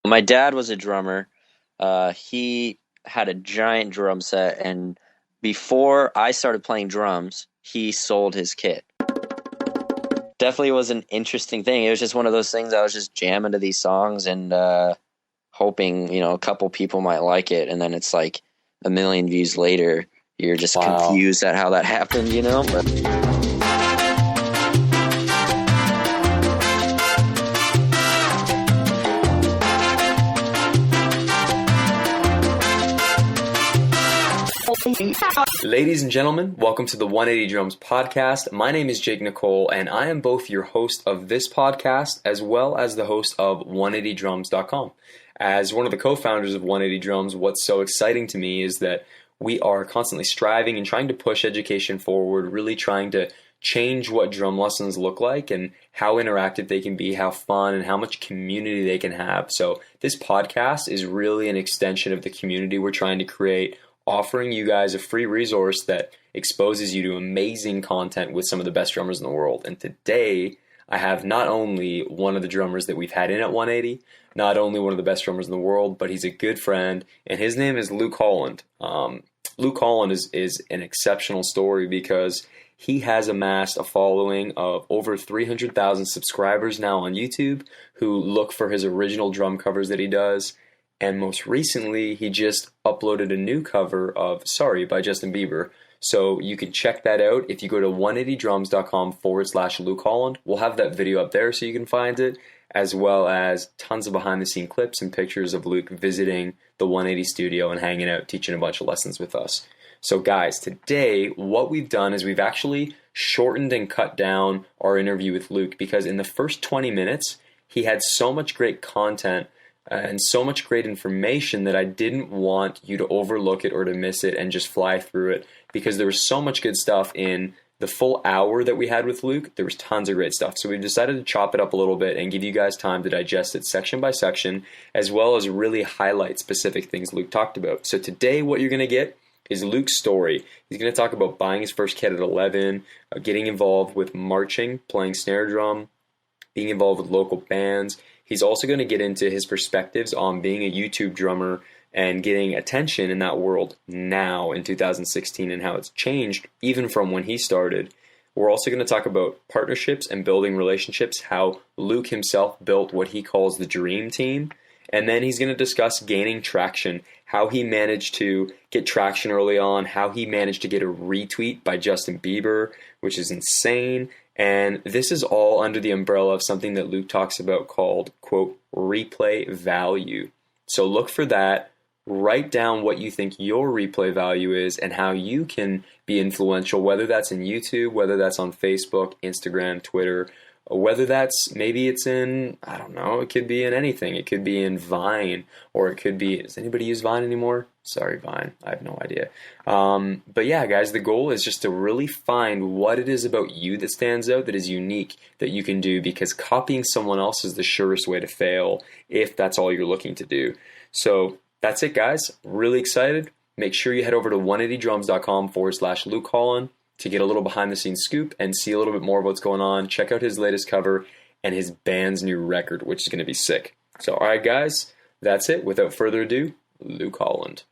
my dad was a drummer. He had a giant drum set, and before I started playing drums, he sold his kit. Definitely was an interesting thing. It was just one of those things. I was just jamming to these songs and hoping, a couple people might like it, and then it's like a million views later. You're just confused at how that happened, But Ladies and gentlemen, welcome to the 180 Drums podcast. My name is Jake Nicole, and I am both your host of this podcast as well as the host of 180drums.com. As one of the co-founders of 180 Drums, what's so exciting to me is that we are constantly striving and trying to push education forward, really trying to change what drum lessons look like and how interactive they can be, how fun, and how much community they can have. So this podcast is really an extension of the community we're trying to create, offering you guys a free resource that exposes you to amazing content with some of the best drummers in the world. And today, I have not only one of the drummers that we've had in at 180, not only one of the best drummers in the world, but he's a good friend, and his name is Luke Holland. Luke Holland is an exceptional story because he has amassed a following of over 300,000 subscribers now on YouTube who look for his original drum covers that he does. And most recently, he just uploaded a new cover of Sorry by Justin Bieber. So you can check that out if you go to 180drums.com/Luke Holland. We'll have that video up there so you can find it, as well as tons of behind the scene clips and pictures of Luke visiting the 180 studio and hanging out, teaching a bunch of lessons with us. So guys, today what we've done is we've actually shortened and cut down our interview with Luke because in the first 20 minutes, he had so much great content and so much great information that I didn't want you to overlook it or to miss it and just fly through it because there was so much good stuff in the full hour that we had with Luke. There was tons of great stuff. So we decided to chop it up a little bit and give you guys time to digest it section by section, as well as really highlight specific things Luke talked about. So today what you're going to get is Luke's story. He's going to talk about buying his first kit at 11, getting involved with marching, playing snare drum, being involved with local bands. He's also going to get into his perspectives on being a YouTube drummer and getting attention in that world now in 2016 and how it's changed even from when he started. We're also going to talk about partnerships and building relationships, how Luke himself built what he calls the dream team. And then he's going to discuss gaining traction, how he managed to get traction early on, how he managed to get a retweet by Justin Bieber, which is insane. And this is all under the umbrella of something that Luke talks about called, quote, replay value. So look for that. Write down what you think your replay value is and how you can be influential, whether that's in YouTube, whether that's on Facebook, Instagram, Twitter, or whether that's maybe it's in, I don't know, it could be in anything. It could be in Vine, or it could be, does anybody use Vine anymore? Sorry, Vine, I have no idea. But yeah, guys, the goal is just to really find what it is about you that stands out, that is unique, that you can do, because copying someone else is the surest way to fail if that's all you're looking to do. So that's it, guys. Really excited. Make sure you head over to 180drums.com/Luke Holland to get a little behind the scenes scoop and see a little bit more of what's going on. Check out his latest cover and his band's new record, which is going to be sick. So, all right, guys, that's it. Without further ado, Luke Holland.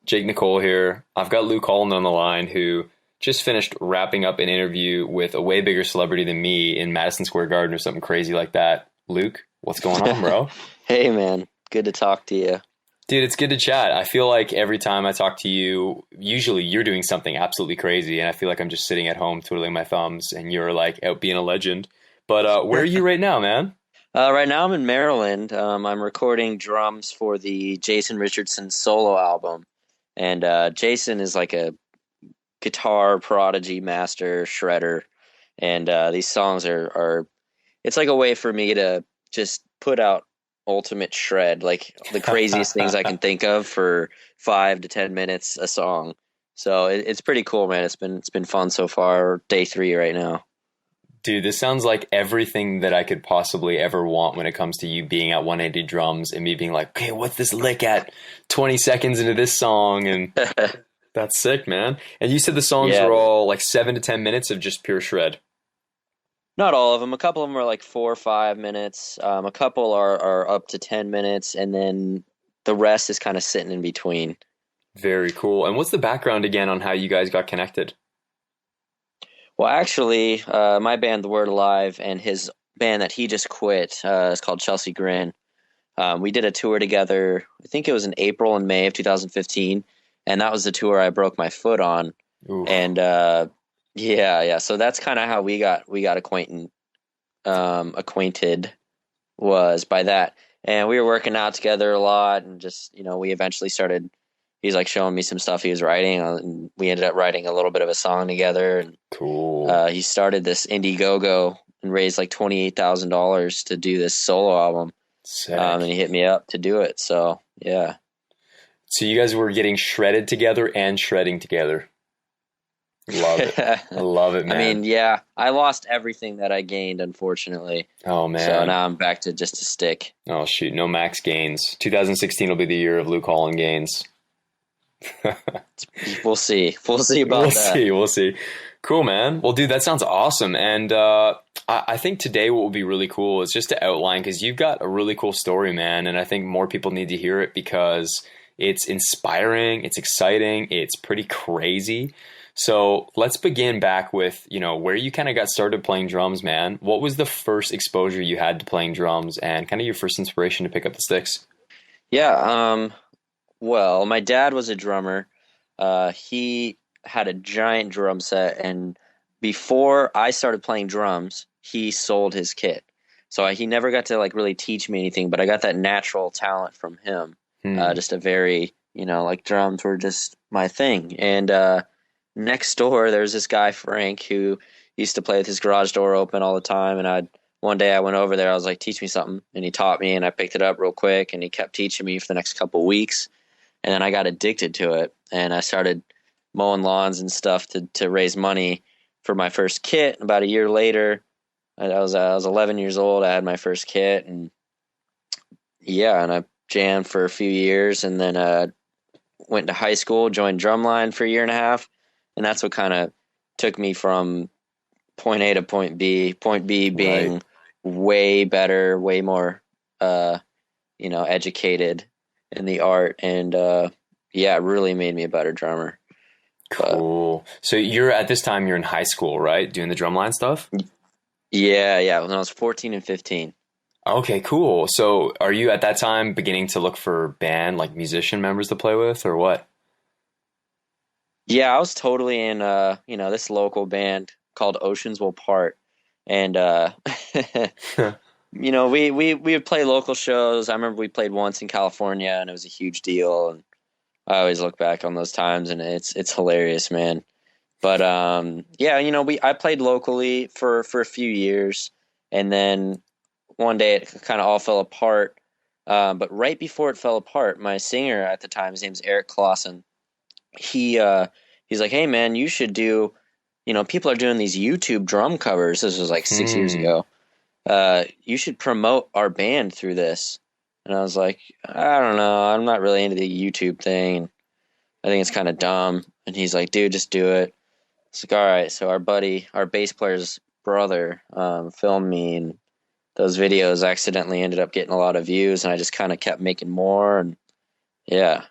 Jake Nicole here. I've got Luke Holland on the line, who just finished wrapping up an interview with a way bigger celebrity than me in Madison Square Garden or something crazy like that. Luke, what's going on, bro? Hey, man. Good to talk to you. Dude, it's good to chat. I feel like every time I talk to you, usually you're doing something absolutely crazy, and I feel like I'm just sitting at home twiddling my thumbs, and you're like out being a legend. But where are you right now, man? Right now I'm in Maryland. I'm recording drums for the Jason Richardson solo album. And Jason is like a guitar prodigy, master, shredder. And these songs are it's like a way for me to just put out ultimate shred, like the craziest things I can think of for 5 to 10 minutes a song. So it's pretty cool, man. It's been fun so far. Day 3 right now. Dude, this sounds like everything that I could possibly ever want when it comes to you being at 180 Drums and me being like, okay, what's this lick at 20 seconds into this song? And that's sick, man. And you said the songs were all like 7 to 10 minutes of just pure shred. Not all of them. A couple of them are like 4 or 5 minutes. A couple are up to 10 minutes, and then the rest is kind of sitting in between. Very cool. And what's the background again on how you guys got connected? Well, actually, my band, The Word Alive, and his band that he just quit is called Chelsea Grin. We did a tour together. I think it was in April and May of 2015, and that was the tour I broke my foot on. Oof. And yeah, yeah. So that's kind of how we got acquainted was by that. And we were working out together a lot, and just we eventually started. He's like showing me some stuff he was writing, and we ended up writing a little bit of a song together. And Cool. he started this Indiegogo and raised like $28,000 to do this solo album. And Sick. he hit me up to do it. So yeah. So you guys were getting shredded together and shredding together. Love it. I love it, I man. mean, yeah, I lost everything that I gained, unfortunately. Oh So man. now I'm back to just a stick. Oh shoot, no max gains. 2016 will be the year of Luke Holland gains. We'll see. We'll see We'll about that. see. We'll see. Cool, man. Well, dude, that sounds awesome. And I think today what will be really cool is just to outline, because you've got a really cool story, man. And I think more people need to hear it because it's inspiring, it's exciting, it's pretty crazy. So let's begin back with, where you kind of got started playing drums, man. What was the first exposure you had to playing drums and kind of your first inspiration to pick up the sticks? Yeah. Well, my dad was a drummer. He had a giant drum set, and before I started playing drums, he sold his kit. So he never got to like really teach me anything, but I got that natural talent from him. Hmm. Just a very, like drums were just my thing. And next door, there's this guy, Frank, who used to play with his garage door open all the time. And one day I went over there, I was like, teach me something. And he taught me, and I picked it up real quick, and he kept teaching me for the next couple of weeks. And then I got addicted to it, and I started mowing lawns and stuff to raise money for my first kit. About a year later, I was 11 years old. I had my first kit, and yeah, and I jammed for a few years, and then went to high school, joined drumline for a year and a half, and that's what kind of took me from point A to point B. Point B Right. being way better, way more, educated in the art, and yeah, it really made me a better drummer. But Cool. So at this time you're in high school, right? Doing the drumline stuff? yeah, yeah, when I was 14 and 15. Okay, cool. So are you at that time beginning to look for band, like musician members to play with or what? Yeah, I was totally in this local band called Oceans Will Part, and we would play local shows. I remember we played once in California, and it was a huge deal, and I always look back on those times, and it's hilarious, man. But yeah, I played locally for a few years, and then one day it kind of all fell apart. But right before it fell apart, my singer at the time, his name's Eric Clausen, he's like, "Hey man, you should do, people are doing these YouTube drum covers. This was like 6 years Hmm. ago. You should promote our band through this." And I was like, "I don't know. I'm not really into the YouTube thing. I think it's kind of dumb." And he's like, "Dude, just do it." It's like, all right. So our buddy, our bass player's brother, filmed me, and those videos accidentally ended up getting a lot of views, and I just kind of kept making more, and yeah.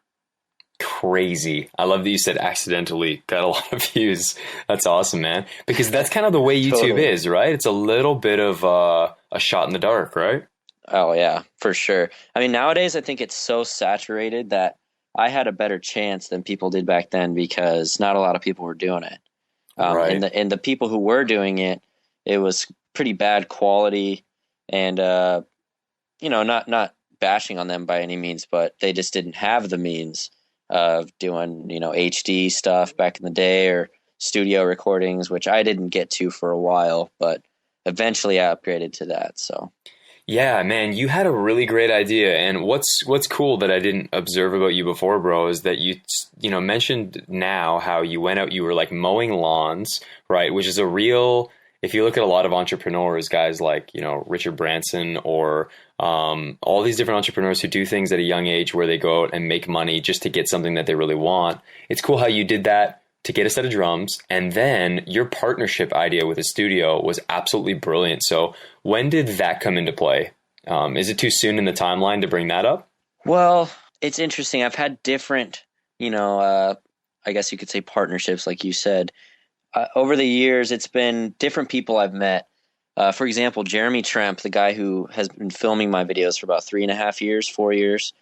Crazy. I love that you said accidentally got a lot of views. That's awesome, man. Because that's kind of the way YouTube Totally. is, right? It's a little bit of a shot in the dark, right? Oh yeah, for sure. I mean, nowadays I think it's so saturated that I had a better chance than people did back then because not a lot of people were doing it. And Right. the people who were doing it, it was pretty bad quality, and not bashing on them by any means, but they just didn't have the means of doing HD stuff back in the day or studio recordings, which I didn't get to for a while, but eventually I upgraded to that. So Yeah, man, you had a really great idea. And what's cool that I didn't observe about you before, bro, is that you mentioned now how you went out, you were like mowing lawns, right? Which is a real, if you look at a lot of entrepreneurs, guys like, Richard Branson or all these different entrepreneurs who do things at a young age where they go out and make money just to get something that they really want. It's cool how you did that to get a set of drums, and then your partnership idea with the studio was absolutely brilliant. So when did that come into play? Is it too soon in the timeline to bring that up? Well, it's interesting. I've had different, you know, I guess you could say partnerships, like you said. Over the years, it's been different people I've met. For example, Jeremy Tremp, the guy who has been filming my videos for about 3.5 years, 4 years.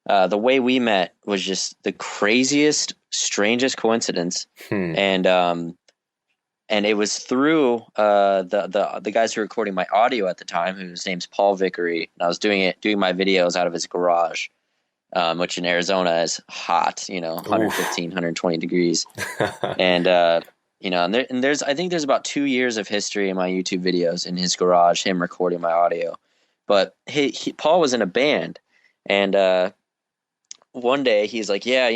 The way we met was just the craziest, strangest coincidence, Hmm. and it was through the guys who were recording my audio at the time, whose name's Paul Vickery. And I was doing my videos out of his garage, which in Arizona is hot, 115, 120 degrees, and there's I think there's about 2 years of history in my YouTube videos in his garage, him recording my audio. But Paul was in a band, and one day he's like, yeah,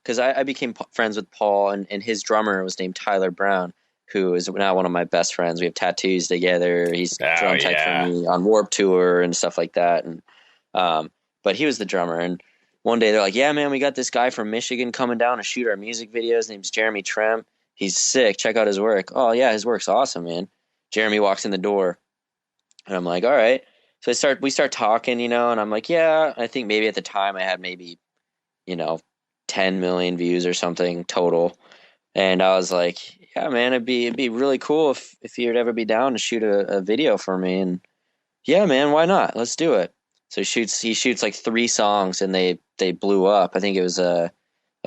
because I became friends with Paul, and his drummer was named Tyler Brown, who is now one of my best friends. We have tattoos together. He's drum tech for me on Warped Tour and stuff like that. And but he was the drummer. And one day they're like, yeah, man, we got this guy from Michigan coming down to shoot our music videos. His name's Jeremy Tremp. He's sick. Check out his work. Oh, yeah, his work's awesome, man. Jeremy walks in the door, and I'm like, all right. So we start talking, and I'm like, yeah, I think maybe at the time I had maybe 10 million views or something total. And I was like, yeah, man, it'd be really cool if you'd ever be down to shoot a video for me. And yeah, man, why not? Let's do it. So he shoots like 3 songs, and they blew up. I think it was a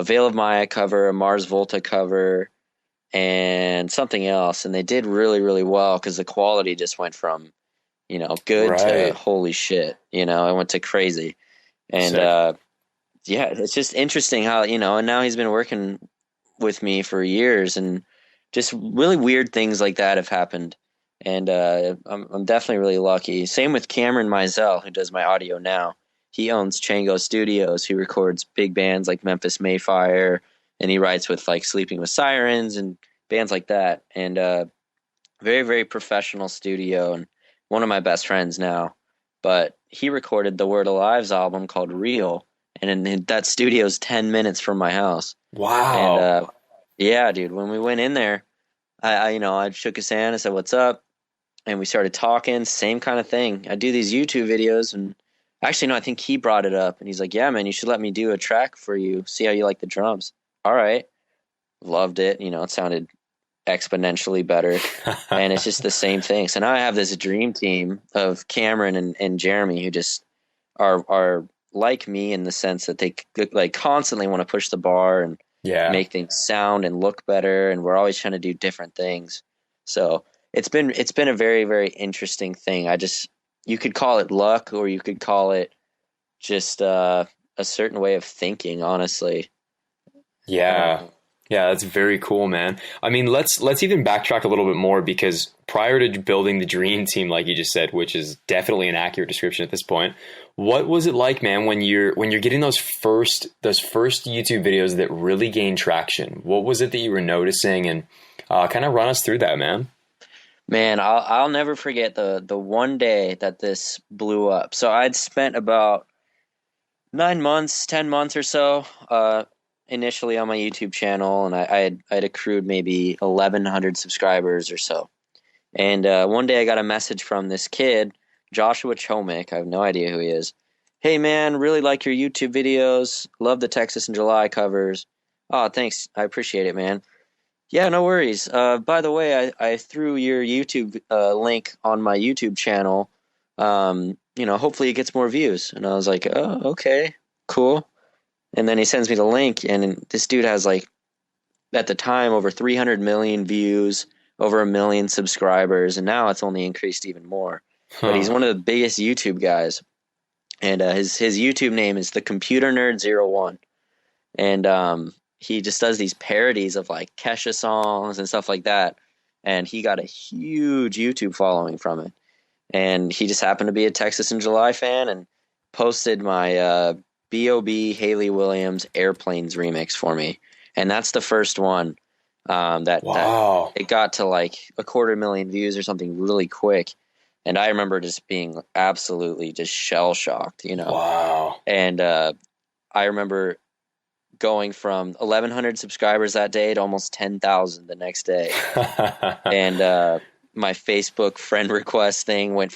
Veil of Maya cover, a Mars Volta cover, and something else. And they did really, really well because the quality just went from, good to holy shit. It went to crazy. And yeah, it's just interesting how, and now he's been working with me for years, and just really weird things like that have happened. And I'm definitely really lucky. Same with Cameron Mizell, who does my audio now. He owns Chango Studios. He records big bands like Memphis Mayfire, and he writes with like Sleeping with Sirens and bands like that. And very, very professional studio, and one of my best friends now. But he recorded the Word Alive's album called Real, and that studio's 10 minutes from my house. Wow. And yeah, dude, when we went in there, I shook his hand. I said, "What's up?" And we started talking. Same kind of thing. I do these YouTube videos, and actually, no, I think he brought it up, and he's like, "Yeah, man, you should let me do a track for you. See how you like the drums." All right, loved it. It sounded exponentially better, and it's just the same thing. So now I have this dream team of Cameron and Jeremy, who just are like me in the sense that they like constantly want to push the bar and make things sound and look better, and we're always trying to do different things. So it's been a very, very interesting thing. You could call it luck, or you could call it just a certain way of thinking, honestly. Yeah. Yeah, that's very cool, man. I mean, let's even backtrack a little bit more, because prior to building the dream team, like you just said, which is definitely an accurate description at this point, what was it like, man, when you're getting those first YouTube videos that really gained traction? What was it that you were noticing? And kind of run us through that, man. Man, I'll never forget the one day that this blew up. So I'd spent about 9 months, 10 months or so, initially on my YouTube channel, and I'd accrued maybe 1,100 subscribers or so. And one day I got a message from this kid, Joshua Chomick. I have no idea who he is. Hey man, really like your YouTube videos. Love the Texas in July covers. Oh, thanks. I appreciate it, man. Yeah, no worries. By the way, I threw your YouTube link on my YouTube channel. Hopefully it gets more views. And I was like, oh, okay, cool. And then he sends me the link, and this dude has like, at the time, over 300 million views, over 1 million subscribers, and now it's only increased even more. But he's one of the biggest YouTube guys, and his YouTube name is the Computer Nerd 01, and he just does these parodies of like Kesha songs and stuff like that, and he got a huge YouTube following from it. And he just happened to be a Texas in July fan, and posted my B.O.B. Haley Williams Airplanes remix for me. And that's the first one that it got to like 250,000 views or something really quick. And I remember just being absolutely just shell shocked, Wow. And I remember going from 1,100 subscribers that day to almost 10,000 the next day. And my Facebook friend request thing I went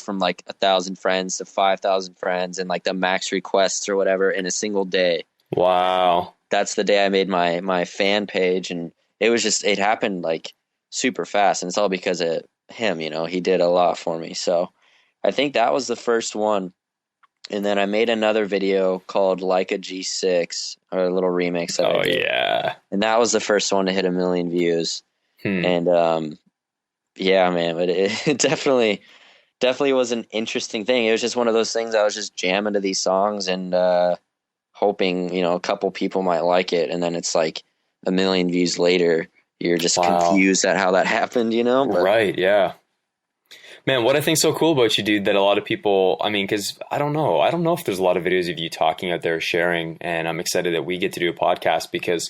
from like 1,000 friends to 5,000 friends, and like the max requests or whatever in a single day. Wow. That's the day I made my fan page, and it happened like super fast, and it's all because of him. He did a lot for me. So I think that was the first one. And then I made another video called Like a G6, or a little remix that I did. Yeah. And that was the first one to hit 1 million views. And yeah, man, but it definitely was an interesting thing. It was just one of those things. I was just jamming to these songs and hoping, a couple people might like it. And then it's like 1 million views later, you're just confused at how that happened, But, right, yeah. Man, what I think's so cool about you, dude, that a lot of people, I mean, because I don't know if there's a lot of videos of you talking out there, sharing, and I'm excited that we get to do a podcast, because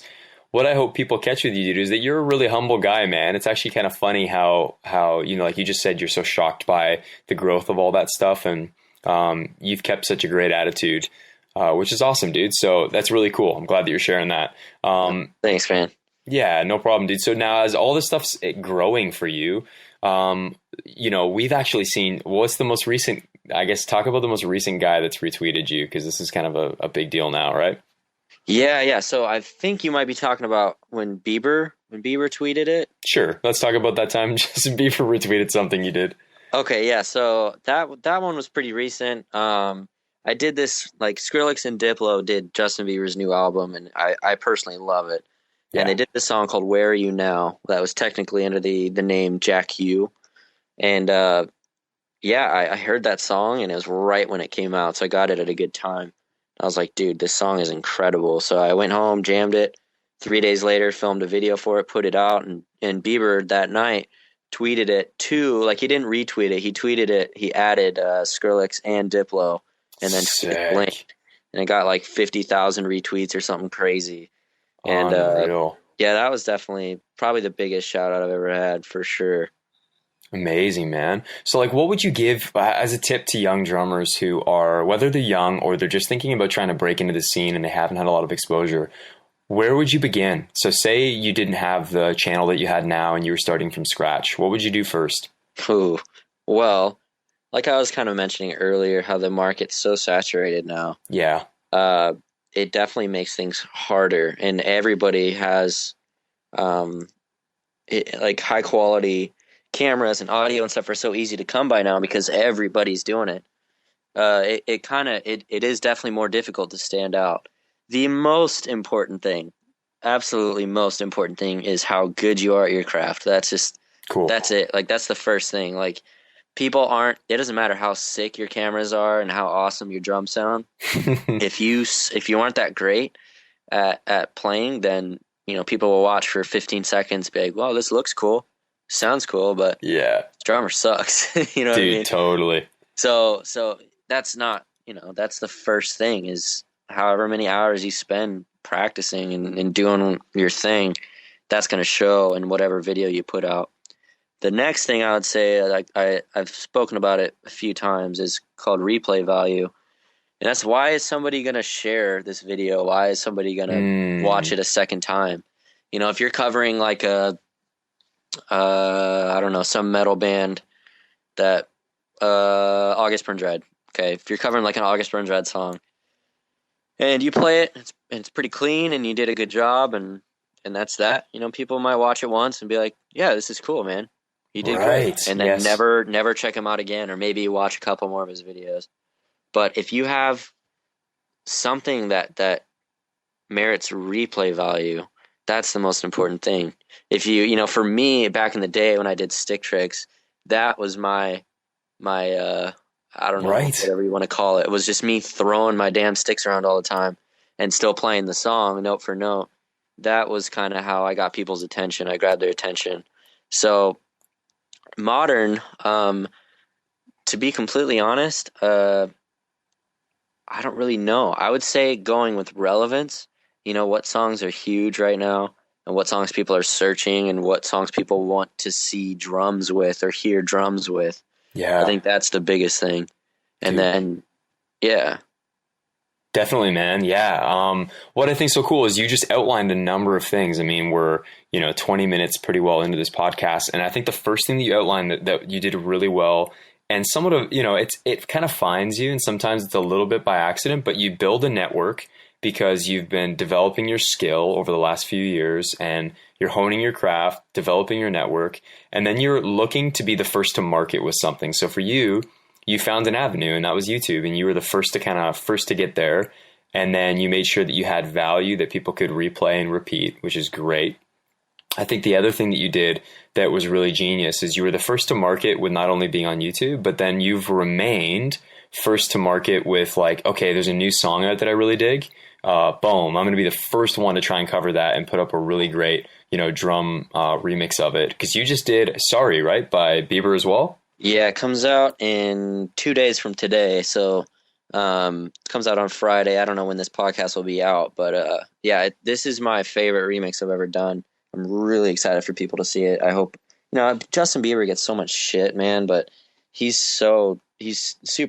what I hope people catch with you, dude, is that you're a really humble guy, man. It's actually kind of funny how like you just said, you're so shocked by the growth of all that stuff, and you've kept such a great attitude, which is awesome, dude. So that's really cool. I'm glad that you're sharing that. Thanks, man. Yeah, no problem, dude. So now, as all this stuff's growing for you, we've actually seen, what's the most recent, I guess, talk about the most recent guy that's retweeted you, because this is kind of a big deal now, right? Yeah. So I think you might be talking about when Bieber tweeted it. Sure. Let's talk about that time Justin Bieber retweeted something you did. Okay, yeah. So that one was pretty recent. I did this, like, Skrillex and Diplo did Justin Bieber's new album, and I personally love it. Yeah. And they did this song called "Where Are You Now" that was technically under the name Jack Hugh. And I heard that song, and it was right when it came out, so I got it at a good time. I was like, dude, this song is incredible. So I went home, jammed it. 3 days later, filmed a video for it, put it out, and Bieber that night tweeted it too. Like, he didn't retweet it, he tweeted it. He added Skrillex and Diplo, and then tweeted the link, and it got like 50,000 retweets or something crazy. And yeah, that was definitely probably the biggest shout out I've ever had, for sure. Amazing, man. So, like, what would you give as a tip to young drummers who are, whether they're young or they're just thinking about trying to break into the scene and they haven't had a lot of exposure? Where would you begin? So say you didn't have the channel that you had now and you were starting from scratch. What would you do first? Ooh, well, like I was kind of mentioning earlier, how the market's so saturated now. Yeah. It definitely makes things harder, and everybody has like high quality cameras and audio and stuff are so easy to come by now because everybody's doing it. It is definitely more difficult to stand out. The most important thing, absolutely most important thing, is how good you are at your craft. That's just cool. That's it. Like, that's the first thing. Like, it doesn't matter how sick your cameras are and how awesome your drums sound. If you aren't that great at playing, then people will watch for 15 seconds, be like, "Well, this looks cool, sounds cool, but yeah, this drummer sucks." You know Dude, what I mean? Totally. So that's not, that's the first thing, is however many hours you spend practicing and doing your thing, that's going to show in whatever video you put out. The next thing I would say, like I've spoken about it a few times, is called replay value. And that's, why is somebody going to share this video? Why is somebody going to watch it a second time? If you're covering like I don't know, some metal band that, August Burns Red. Okay. If you're covering like an August Burns Red song and you play it, it's pretty clean and you did a good job, and that's that. People might watch it once and be like, yeah, this is cool, man. He did great. And then never check him out again, or maybe watch a couple more of his videos. But if you have something that merits replay value, that's the most important thing. If for me, back in the day when I did stick tricks, that was my I don't know, whatever you want to call it. It was just me throwing my damn sticks around all the time and still playing the song note for note. That was kind of how I got people's attention. I grabbed their attention. So modern, to be completely honest, I don't really know. I would say going with relevance. What songs are huge right now, and what songs people are searching, and what songs people want to see drums with or hear drums with. Yeah. I think that's the biggest thing. And then, yeah. Definitely, man. Yeah. What I think so cool is you just outlined a number of things. I mean, we're, 20 minutes pretty well into this podcast. And I think the first thing that you outlined that you did really well and somewhat of, it kind of finds you and sometimes it's a little bit by accident, but you build a network because you've been developing your skill over the last few years and you're honing your craft, developing your network, and then you're looking to be the first to market with something. So for you, you found an avenue and that was YouTube and you were the first to get there. And then you made sure that you had value that people could replay and repeat, which is great. I think the other thing that you did that was really genius is you were the first to market with not only being on YouTube, but then you've remained first to market with like, okay, there's a new song out that I really dig. Boom, I'm going to be the first one to try and cover that and put up a really great, drum remix of it. Because you just did Sorry, right? By Bieber as well? Yeah, it comes out in 2 days from today. So it comes out on Friday. I don't know when this podcast will be out, but this is my favorite remix I've ever done. I'm really excited for people to see it. I hope, Justin Bieber gets so much shit, man, but he's super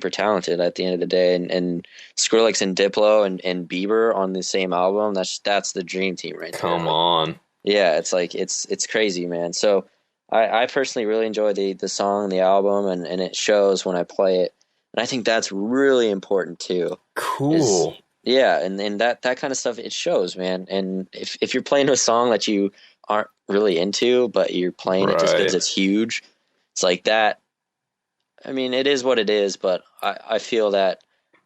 talented at the end of the day. And Skrillex and Diplo and Bieber on the same album, that's the dream team right there. Come on. Yeah, it's like, it's crazy, man. So I personally really enjoy the song, the album, and it shows when I play it. And I think that's really important too. Cool. And that kind of stuff, it shows, man. And if you're playing a song that you aren't really into, but you're playing it just because it's huge, it's like that. I mean, it is what it is, but I feel that,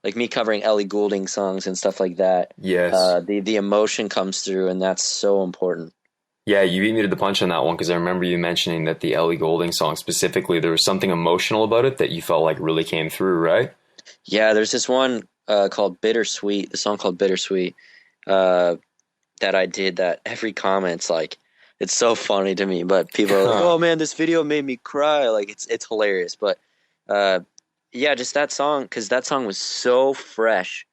like me covering Ellie Goulding songs and stuff like that, yes, the emotion comes through, and that's so important. Yeah, you beat me to the punch on that one because I remember you mentioning that the Ellie Goulding song specifically, there was something emotional about it that you felt like really came through, right? Yeah, there's this one called Bittersweet, the song called Bittersweet, that I did that every comment's like, it's so funny to me, but people are like, oh man, this video made me cry. Like it's hilarious. But just that song, because that song was so fresh.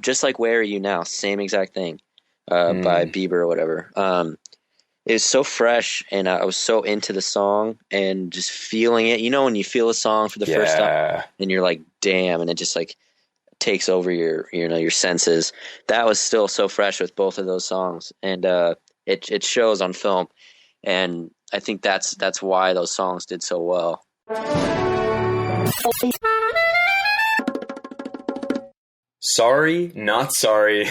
Just like Where Are You Now, same exact thing by Bieber or whatever. It was so fresh, and I was so into the song and just feeling it. You know, when you feel a song for the first time, and you're like, "Damn!" and it just like takes over your senses. That was still so fresh with both of those songs, and it shows on film. And I think that's why those songs did so well. Sorry, not sorry.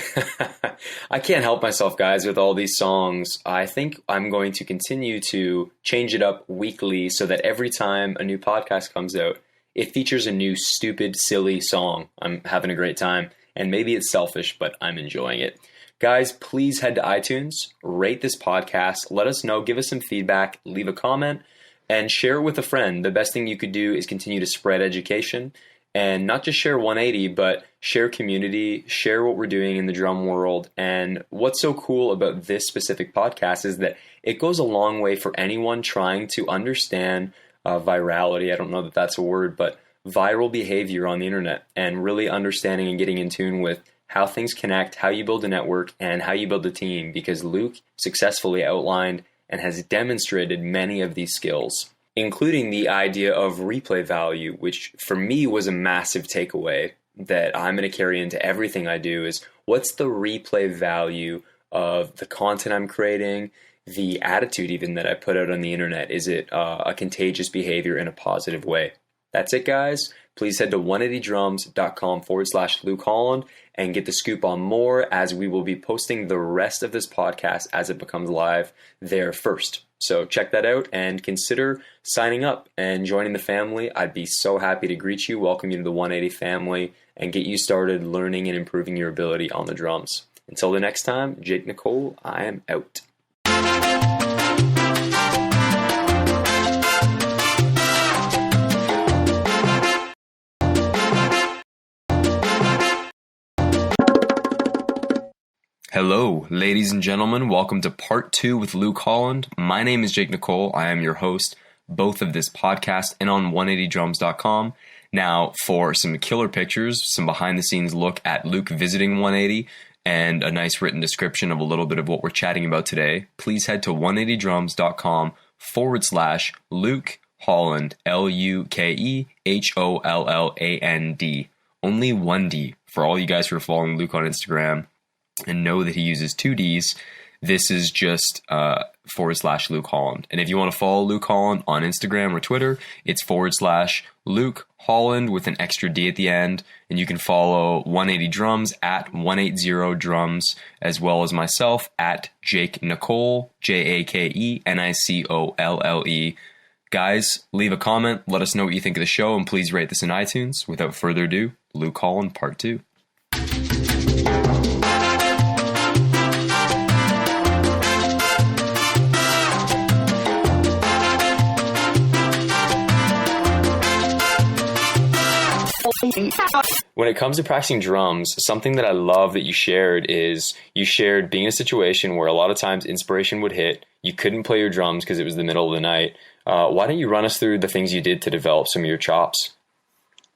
I can't help myself, guys, with all these songs. I think I'm going to continue to change it up weekly so that every time a new podcast comes out, it features a new stupid, silly song. I'm having a great time, and maybe it's selfish, but I'm enjoying it. Guys, please head to iTunes, rate this podcast, let us know, give us some feedback, leave a comment, and share it with a friend. The best thing you could do is continue to spread education. And not just share 180, but share community, share what we're doing in the drum world. And what's so cool about this specific podcast is that it goes a long way for anyone trying to understand virality. I don't know that that's a word, but viral behavior on the internet and really understanding and getting in tune with how things connect, how you build a network, and how you build a team. Because Luke successfully outlined and has demonstrated many of these skills, including the idea of replay value, which for me was a massive takeaway that I'm going to carry into everything I do is what's the replay value of the content I'm creating, the attitude even that I put out on the internet? Is it a contagious behavior in a positive way? That's it, guys. Please head to 180drums.com/Luke Holland and get the scoop on more, as we will be posting the rest of this podcast as it becomes live there first. So check that out and consider signing up and joining the family. I'd be so happy to greet you, welcome you to the 180 family, and get you started learning and improving your ability on the drums. Until the next time, Jake Nicole, I am out. Hello, ladies and gentlemen. Welcome to part 2 with Luke Holland. My name is Jake Nicole. I am your host, both of this podcast and on 180drums.com. Now, for some killer pictures, some behind-the-scenes look at Luke visiting 180, and a nice written description of a little bit of what we're chatting about today, please head to 180drums.com/Luke Holland, LUKEHOLLAND. Only 1D for all you guys who are following Luke on Instagram and know that he uses 2Ds, this is just / Luke Holland. And if you want to follow Luke Holland on Instagram or Twitter, it's / Luke Holland with an extra D at the end. And you can follow 180 Drums at 180 Drums, as well as myself at Jake Nicole, JakeNicolle. Guys, leave a comment. Let us know what you think of the show, and please rate this in iTunes. Without further ado, Luke Holland, Part 2. When it comes to practicing drums, something that I love that you shared is you shared being in a situation where a lot of times inspiration would hit. You couldn't play your drums because it was the middle of the night. Why don't you run us through the things you did to develop some of your chops?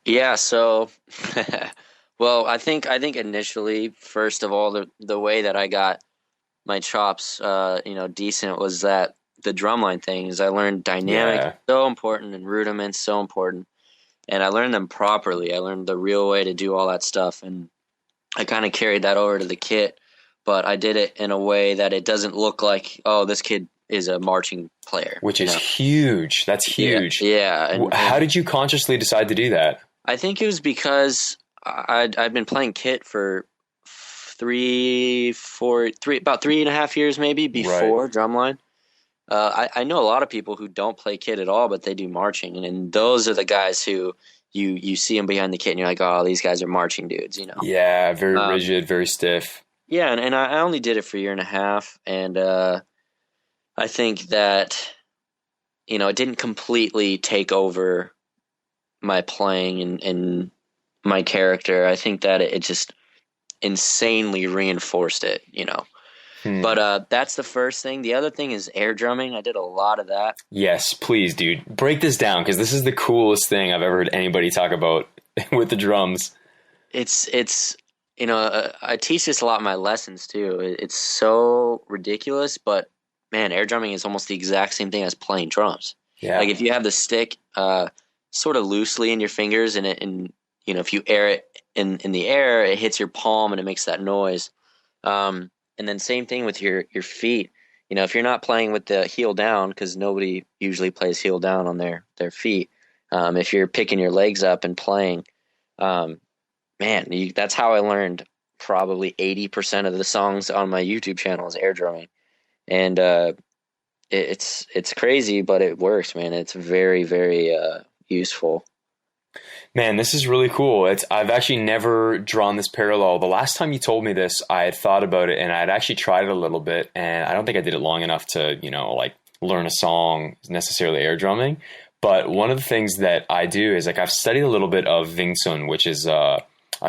Yeah, so well, I think initially, first of all, the way that I got my chops decent was that the drumline thing is I learned dynamic so important and rudiments so important. And I learned them properly. I learned the real way to do all that stuff. And I kind of carried that over to the kit, but I did it in a way that it doesn't look like, oh, this kid is a marching player. Which is huge. That's huge. Yeah. And how did you consciously decide to do that? I think it was because I'd been playing kit for about 3.5 years maybe before drumline. I know a lot of people who don't play kit at all, but they do marching, and those are the guys who you see them behind the kit, and you're like, oh, these guys are marching dudes, you know? Yeah, very rigid, very stiff. Yeah, and I only did it for 1.5 years, and I think that it didn't completely take over my playing and my character. I think that it just insanely reinforced it, But that's the first thing. The other thing is air drumming. I did a lot of that. Yes, please, dude. Break this down, because this is the coolest thing I've ever heard anybody talk about with the drums. It's I teach this a lot in my lessons too. It's so ridiculous, but man, air drumming is almost the exact same thing as playing drums. Yeah. Like if you have the stick sort of loosely in your fingers, and if you air it in the air, it hits your palm and it makes that noise. And then same thing with your feet. If you're not playing with the heel down, because nobody usually plays heel down on their feet. If you're picking your legs up and playing, that's how I learned probably 80% of the songs on my YouTube channel is air drumming. And it's crazy, but it works, man. It's very, very useful. Man, this is really cool. I've actually never drawn this parallel. The last time you told me this, I had thought about it, and I'd actually tried it a little bit, and I don't think I did it long enough to, learn a song necessarily air drumming. But one of the things that I do is I've studied a little bit of Wing Chun, which is a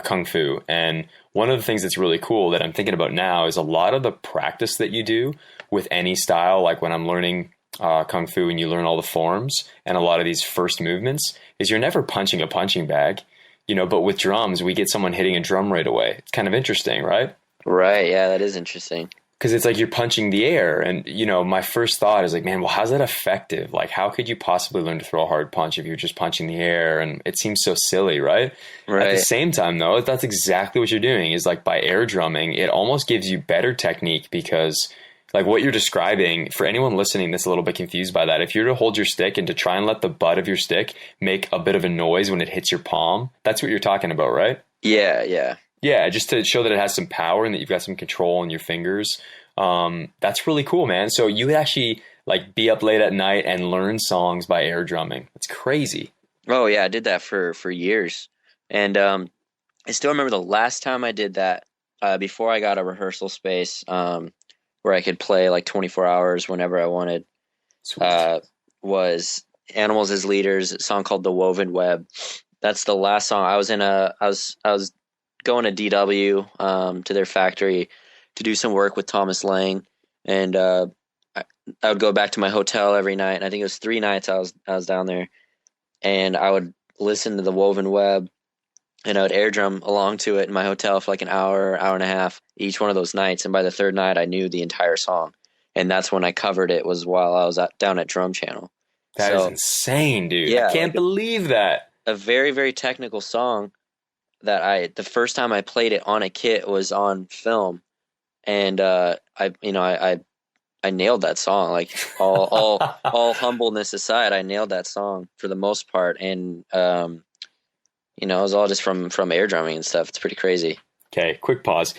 kung fu. And one of the things that's really cool that I'm thinking about now is a lot of the practice that you do with any style, like when I'm learning kung fu and you learn all the forms and a lot of these first movements, is you're never punching a punching bag, but with drums, we get someone hitting a drum right away. It's kind of interesting, right? Right. Yeah, that is interesting. Because it's like you're punching the air. And, my first thought is man, well, how's that effective? Like, how could you possibly learn to throw a hard punch if you're just punching the air? And it seems so silly, right? At the same time, though, that's exactly what you're doing is by air drumming, it almost gives you better technique because what you're describing, for anyone listening that's a little bit confused by that, if you're to hold your stick and to try and let the butt of your stick make a bit of a noise when it hits your palm, that's what you're talking about, right? Yeah. Yeah, just to show that it has some power and that you've got some control in your fingers. That's really cool, man. So you would actually be up late at night and learn songs by air drumming. That's crazy. Oh yeah, I did that for years. And I still remember the last time I did that, before I got a rehearsal space, where I could play 24 hours whenever I wanted, was Animals as Leaders, a song called The Woven Web. That's the last song. I was going to DW, to their factory to do some work with Thomas Lang. And I would go back to my hotel every night. And I think it was 3 nights I was down there, and I would listen to The Woven Web, and I would air drum along to it in my hotel for an hour and a half each one of those nights. And by the third night, I knew the entire song. And that's when I covered it, was while I was down at Drum Channel. That is insane, dude. Yeah, I can't believe that. A very, very technical song that the first time I played it on a kit was on film, and I nailed that song. Like all humbleness aside, I nailed that song for the most part, and it was all just from air drumming and stuff. It's pretty crazy. Okay, quick pause.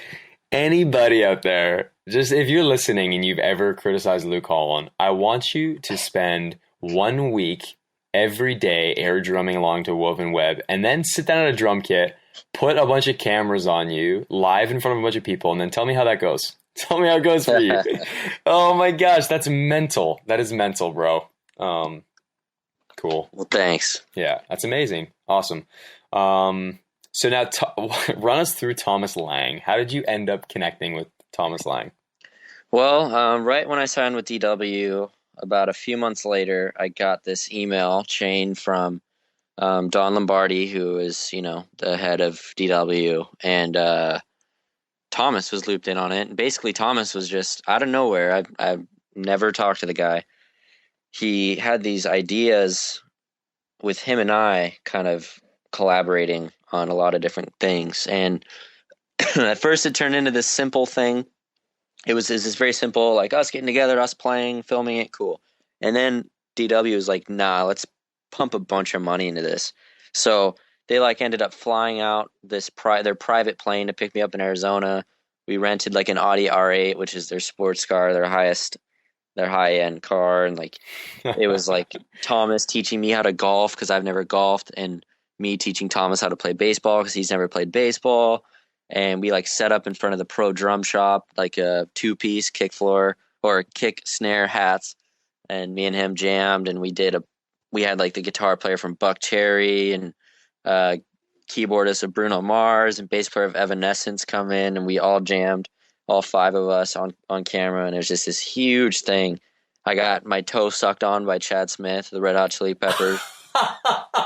Anybody out there, just if you're listening and you've ever criticized Luke Holland, I want you to spend 1 week every day air drumming along to Woven Web, and then sit down at a drum kit, put a bunch of cameras on you, live in front of a bunch of people, and then tell me how that goes. Tell me how it goes for you. Oh my gosh, that's mental. That is mental, bro. Cool. Well, thanks. Yeah, that's amazing. Awesome. So now run us through Thomas Lang. How did you end up connecting with Thomas Lang? Well, right when I signed with DW, about a few months later, I got this email chain from Don Lombardi, who is, the head of DW, and Thomas was looped in on it. And basically, Thomas was just out of nowhere. I've never talked to the guy. He had these ideas with him and I kind of collaborating on a lot of different things. And at first, it turned into this simple thing. It was this very simple, like us getting together, us playing, filming it, cool. And then DW was like, nah, let's pump a bunch of money into this. So they ended up flying out their private plane to pick me up in Arizona. We rented like an Audi R8, which is their sports car, their high end car, and it was like Thomas teaching me how to golf because I've never golfed, and me teaching Thomas how to play baseball because he's never played baseball. And we set up in front of the pro drum shop, like a 2-piece kick floor or kick snare hats, and me and him jammed, and we had the guitar player from Buck Cherry and keyboardist of Bruno Mars and bass player of Evanescence come in, and we all jammed, all 5 of us on camera, and it was just this huge thing. I got my toe sucked on by Chad Smith, the Red Hot Chili Peppers.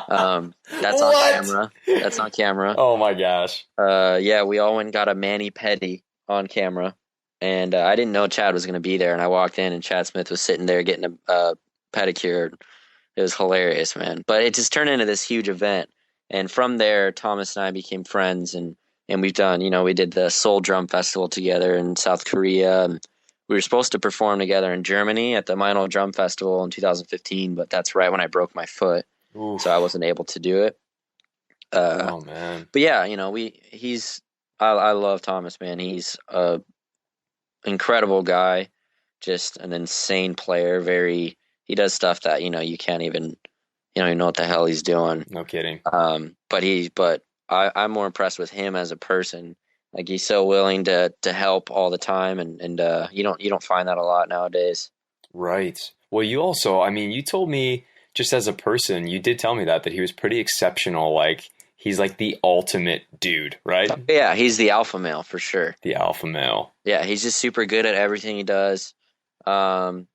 That's on camera. That's on camera. Oh my gosh. Yeah, we all went and got a mani-pedi on camera, and I didn't know Chad was going to be there, and I walked in, and Chad Smith was sitting there getting a pedicure. It was hilarious, man. But it just turned into this huge event, and from there, Thomas and I became friends, and we've done, we did the Soul Drum Festival together in South Korea, and we were supposed to perform together in Germany at the Meinl Drum Festival in 2015, but that's right when I broke my foot. Oof. So I wasn't able to do it. Oh man. But yeah, I love Thomas, man. He's a incredible guy, just an insane player. He does stuff that, you can't even, you don't even know what the hell he's doing. No kidding. But I'm more impressed with him as a person. Like, he's so willing to help all the time, and you don't find that a lot nowadays. Right. Well, you also, you told me, just as a person, you did tell me that he was pretty exceptional. Like, he's like the ultimate dude, right? Yeah, he's the alpha male for sure. The alpha male. Yeah, he's just super good at everything he does. Man,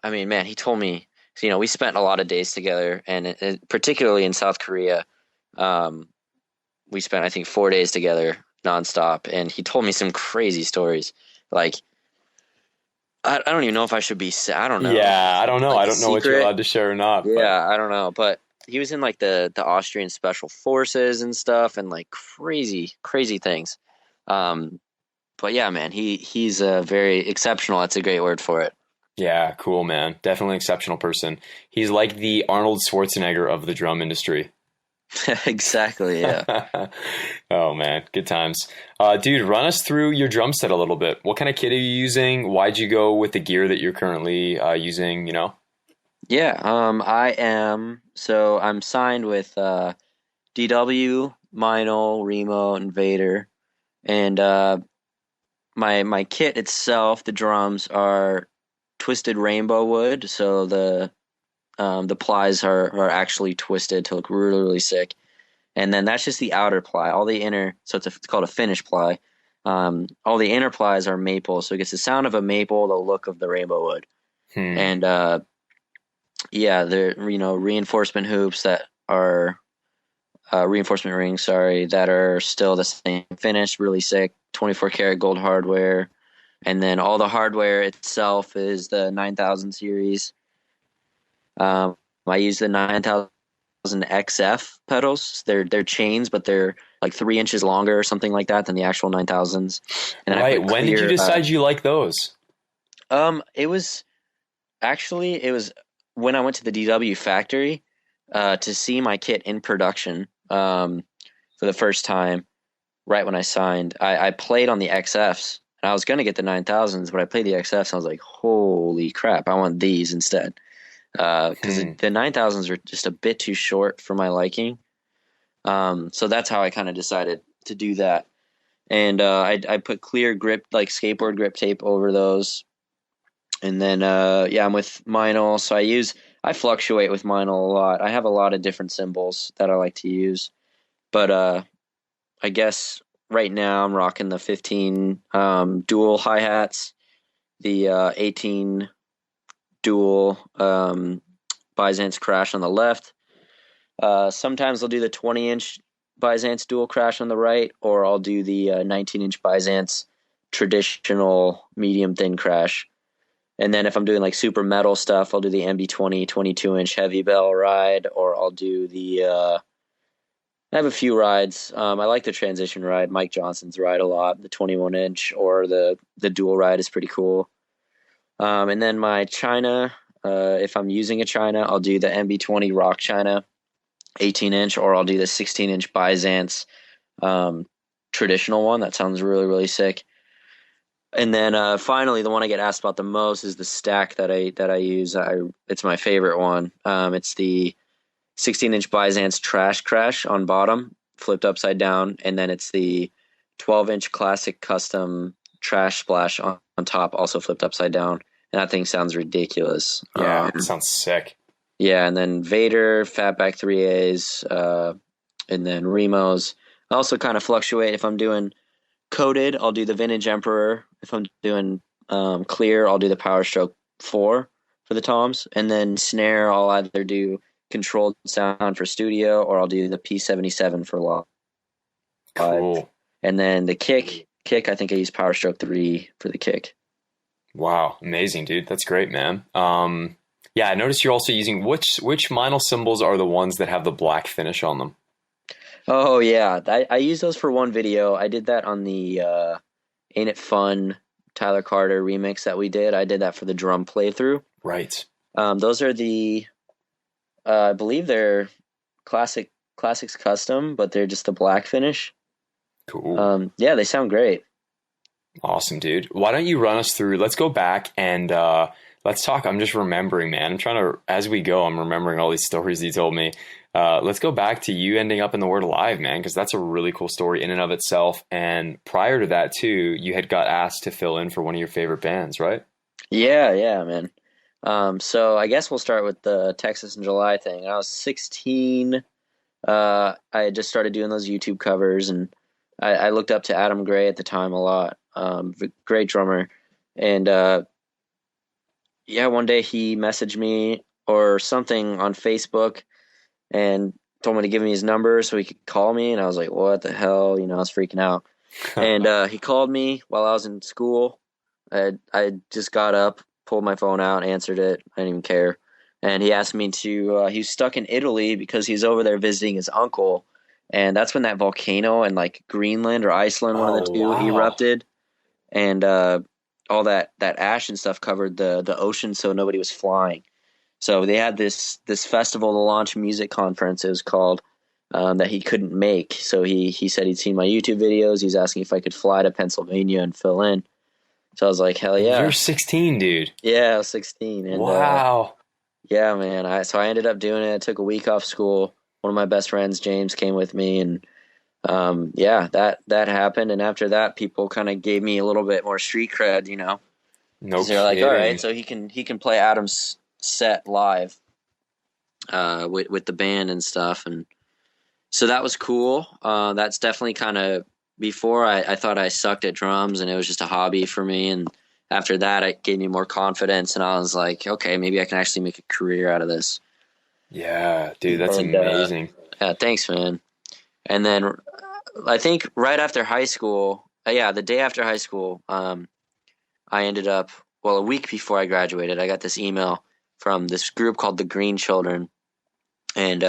he told me, we spent a lot of days together, and particularly in South Korea, we spent, I think, 4 days together nonstop, and he told me some crazy stories. Like, I don't even know if I should be. I don't know. Yeah, I don't know. I don't know what you're allowed to share or not. Yeah, I don't know. But he was in the Austrian Special Forces and stuff, and crazy things. But yeah, man, he's a very exceptional. That's a great word for it. Yeah, cool, man. Definitely exceptional person. He's like the Arnold Schwarzenegger of the drum industry. Exactly, yeah. Oh man, good times. Dude, run us through your drum set a little bit. What kind of kit are you using? Why'd you go with the gear that you're currently using, Yeah, I'm signed with DW, Meinl, Remo, and Vader. And my kit itself, the drums are twisted rainbow wood, so the plies are actually twisted to look really, really sick. And then that's just the outer ply. All the inner, so it's called a finish ply. All the inner plies are maple, so it gets the sound of a maple, the look of the rainbow wood. And yeah, they're reinforcement hoops that are reinforcement rings, sorry, that are still the same finish, really sick, 24 karat gold hardware. And then all the hardware itself is the 9000 series. I use the 9000 XF pedals. They're chains, but they're like 3 inches longer or something like that than the actual 9000s. And then I Right. put When did you clear. decide you like those? It was actually it was when I went to the DW factory to see my kit in production for the first time. Right when I signed, I played on the XFs, and I was gonna get the 9000s, but I played the XFs, and I was like, holy crap, I want these instead. Because Hmm. the 9000s are just a bit too short for my liking. So that's how I kind of decided to do that. And I put clear grip, like skateboard grip tape over those. And then yeah, I'm with Meinl, so I fluctuate with Meinl a lot. I have a lot of different cymbals that I like to use, but I guess right now I'm rocking the 15 dual hi hats, the 18 dual Byzance crash on the left. Sometimes I'll do the 20-inch Byzance dual crash on the right, or I'll do the 19-inch Byzance traditional medium thin crash. And then if I'm doing like super metal stuff, I'll do the MB20 22-inch heavy bell ride, or I'll do the. I have a few rides. I like the transition ride, Mike Johnson's ride a lot. The 21-inch or the dual ride is pretty cool. And then my China, if I'm using a China, I'll do the MB20 Rock China 18-inch, or I'll do the 16-inch Byzance traditional one. That sounds really, really sick. And then finally, the one I get asked about the most is the stack that I use. It's my favorite one. It's the 16-inch Byzance Trash Crash on bottom, flipped upside down, and then it's the 12-inch Classic Custom Trash Splash on top, also flipped upside down. And that thing sounds ridiculous. Yeah, it sounds sick. Yeah, and then Vader, Fatback 3As, and then Remos. I also kind of fluctuate. If I'm doing coated, I'll do the Vintage Emperor. If I'm doing clear, I'll do the Power Stroke 4 for the toms. And then snare, I'll either do controlled sound for studio, or I'll do the P77 for live. Cool. And then the kick, I think I use Power Stroke 3 for the kick. Wow, amazing, dude. That's great, man. Yeah, I noticed you're also using which Meinl cymbals are the ones that have the black finish on them? Oh yeah, I used those for one video. I did that on the Ain't It Fun Tyler Carter remix that we did. I did that for the drum playthrough. Right. Those are the I believe they're classics custom, but they're just the black finish. Cool. Yeah, they sound great. Awesome, dude. Why don't you run us through? Let's go back and let's talk. I'm just remembering, man. I'm trying to, as we go, I'm remembering all these stories you told me. Let's go back to you ending up in the Word Alive, man, because that's a really cool story in and of itself. And prior to that, too, you had got asked to fill in for one of your favorite bands, right? Yeah, man. So I guess we'll start with the Texas in July thing. I was 16. I had just started doing those YouTube covers, and I looked up to Adam Gray at the time a lot. Great drummer. And yeah, one day he messaged me or something on Facebook and told me to give me his number so he could call me. And I was like, what the hell? I was freaking out. And he called me while I was in school. I just got up, pulled my phone out, answered it. I didn't even care. And he asked me to, he was stuck in Italy because he's over there visiting his uncle. And that's when that volcano in like Greenland or Iceland, one of the Oh, two, wow. erupted. And all that ash and stuff covered the ocean, so nobody was flying. So they had this festival to launch music conference. It was called that he couldn't make. So he said he'd seen my YouTube videos. He was asking if I could fly to Pennsylvania and fill in. So I was like, hell And yeah. you're 16, dude. Yeah, I was 16. And Wow. yeah, man. So I ended up doing it. I took a week off school. One of my best friends, James, came with me, and yeah, that happened. And after that, people kind of gave me a little bit more street cred, No because they're like, all right, kidding. so he can play Adam's set live with the band and stuff, and so that was cool. That's definitely kind of before I thought I sucked at drums and it was just a hobby for me, and after that, it gave me more confidence, and I was like, okay, maybe I can actually make a career out of this. Yeah, dude, that's And amazing. yeah, thanks, man. And then I think right after high school, yeah, the day after high school, I ended up, well, a week before I graduated, I got this email from this group called the Green Children. And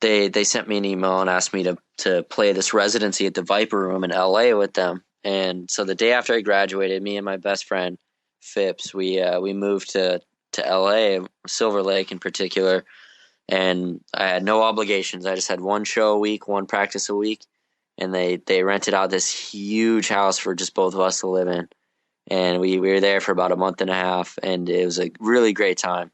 they sent me an email and asked me to play this residency at the Viper Room in LA with them. And so the day after I graduated, me and my best friend Phipps, we moved to LA, Silver Lake in particular, and I had no obligations. I just had one show a week, one practice a week, and they rented out this huge house for just both of us to live in. And we were there for about a month and a half, and it was a really great time.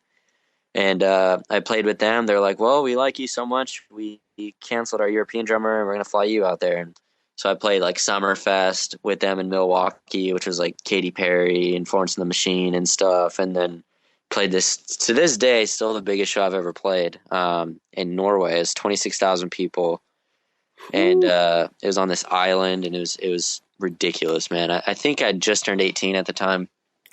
And I played with them. They're like, well, we like you so much, we canceled our European drummer, and we're going to fly you out there. And so I played like Summerfest with them in Milwaukee, which was like Katy Perry and Florence and the Machine and stuff. And then played this, to this day, still the biggest show I've ever played in Norway. It's 26,000 people. And it was on this island, and it was ridiculous, man. I think I just turned 18 at the time.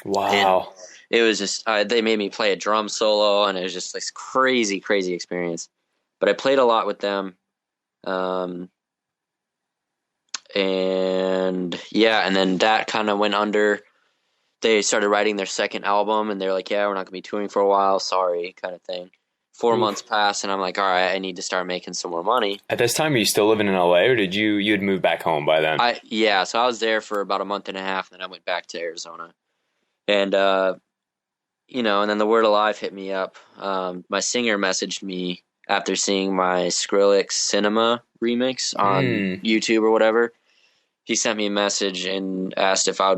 Wow. And it was just they made me play a drum solo, and it was just this crazy, crazy experience. But I played a lot with them, and then that kind of went under. They started writing their second album, and they're like, "Yeah, we're not gonna be touring for a while. Sorry," kind of thing. 4 months passed, and I'm like, "All right, I need to start making some more money." At this time, are you still living in LA, or did you'd moved back home by then? So I was there for about a month and a half, and then I went back to Arizona, and and then the Word Alive hit me up. My singer messaged me after seeing my Skrillex Cinema remix on YouTube or whatever. He sent me a message and asked if I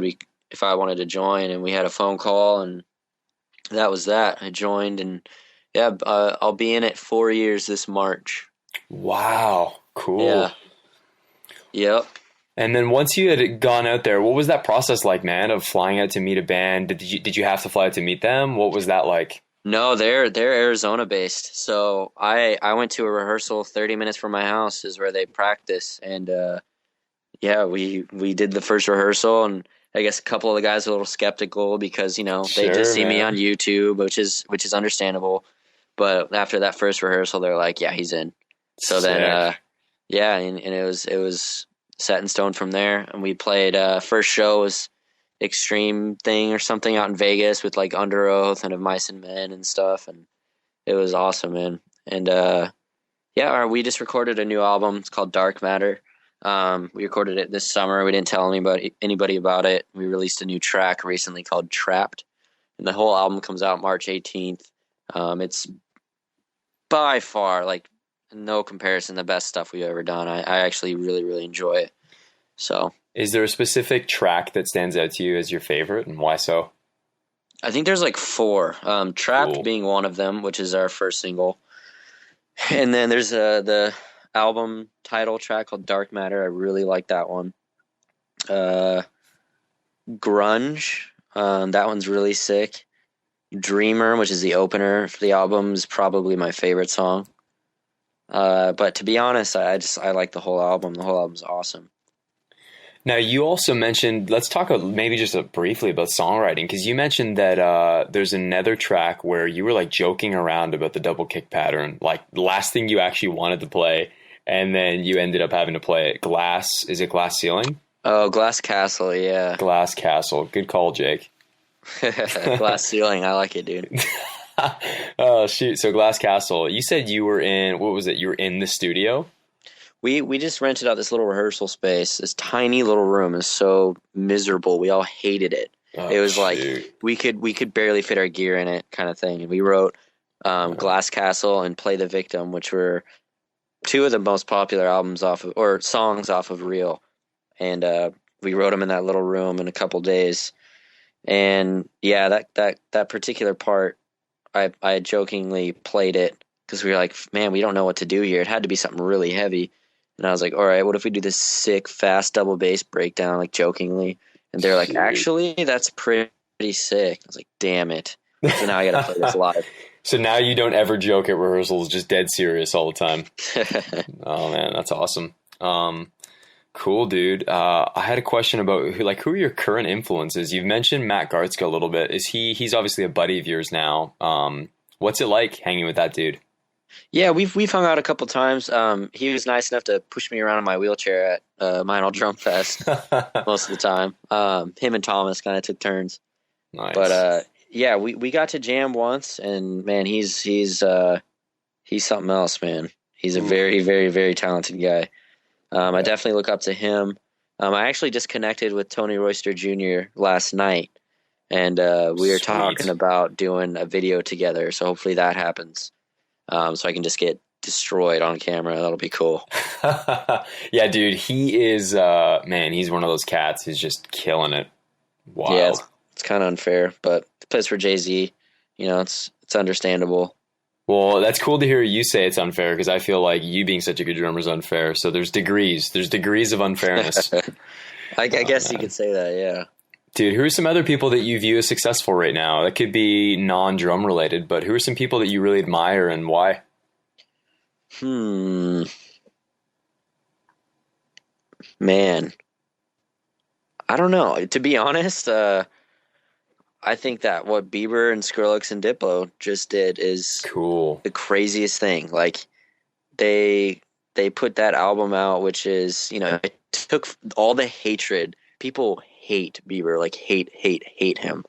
wanted to join, and we had a phone call, and that was that. I joined, and I'll be in it 4 years this March. Wow, cool. Yeah. Yep. And then once you had gone out there, what was that process like, man, of flying out to meet a band? Did you have to fly out to meet them? What was that like? No, they're Arizona based. So I went to a rehearsal 30 minutes from my house is where they practice, and we did the first rehearsal, and I guess a couple of the guys were a little skeptical because, they just see me on YouTube, which is understandable. But after that first rehearsal, they're like, yeah, he's in. So Sick. then, and it was set in stone from there. And we played, first show was Extreme Thing or something out in Vegas with like Under Oath and Of Mice and Men and stuff. And it was awesome, man. And, we just recorded a new album. It's called Dark Matter. We recorded it this summer. We didn't tell anybody about it. We released a new track recently called Trapped. And the whole album comes out March 18th. It's by far, like, no comparison, the best stuff we've ever done. I actually really, really enjoy it. So, is there a specific track that stands out to you as your favorite, and why so? I think there's like 4. Trapped Cool. being one of them, which is our first single. And then there's the album title track called Dark Matter. I really like that one. Grunge, that one's really sick. Dreamer, which is the opener for the album, is probably my favorite song. But to be honest, I like the whole album. The whole album's awesome. Now, you also mentioned, let's talk maybe just briefly about songwriting, because you mentioned that there's another track where you were like joking around about the double kick pattern, like the last thing you actually wanted to play, and then you ended up having to play it. Is it Glass Ceiling? Oh, Glass Castle, yeah. Glass Castle. Good call, Jake. Glass Ceiling, I like it, dude. Oh, shoot. So Glass Castle, you said you were in, what was it? You were in the studio? We just rented out this little rehearsal space, this tiny little room. Is so miserable. We all hated it. Oh, it was shoot. like we could barely fit our gear in it, kind of thing. And we wrote Glass Castle and Play the Victim, which were 2 of the most popular songs off of Real. And we wrote them in that little room in a couple days. And yeah, that particular part, I jokingly played it because we were like, man, we don't know what to do here. It had to be something really heavy. And I was like, all right, what if we do this sick, fast double bass breakdown, like jokingly? And they're like, actually, that's pretty sick. I was like, damn it. So now I got to play this live. So now you don't ever joke at rehearsals, just dead serious all the time. Oh, man, that's awesome. Cool, dude. I had a question about who are your current influences? You've mentioned Matt Gartzka a little bit. He's obviously a buddy of yours now. What's it like hanging with that dude? Yeah, we've hung out a couple times. He was nice enough to push me around in my wheelchair at Mine Drum Fest most of the time. Him and Thomas kind of took turns. Nice. But we got to jam once, and man, he's something else, man. He's a Ooh, very, very, very talented guy. I definitely look up to him. I actually just connected with Tony Royster Jr. last night, and we were talking sweet. about doing a video together. So hopefully that happens. So I can just get destroyed on camera. That'll be cool. Yeah, dude, he is man, he's one of those cats who's just killing it. Yeah, Wild. it's kind of unfair, but he plays for Jay-Z. It's understandable. Well, that's cool to hear you say it's unfair because I feel like you being such a good drummer is unfair. So there's degrees. There's degrees of unfairness. I guess you Man. could say that, yeah. Dude, who are some other people that you view as successful right now? That could be non-drum related, but who are some people that you really admire and why? Hmm, man, I don't know. To be honest, I think that what Bieber and Skrillex and Diplo just did is Cool. the craziest thing. Like they they put that album out, which is, it took all the hatred. People hate Bieber, like hate him.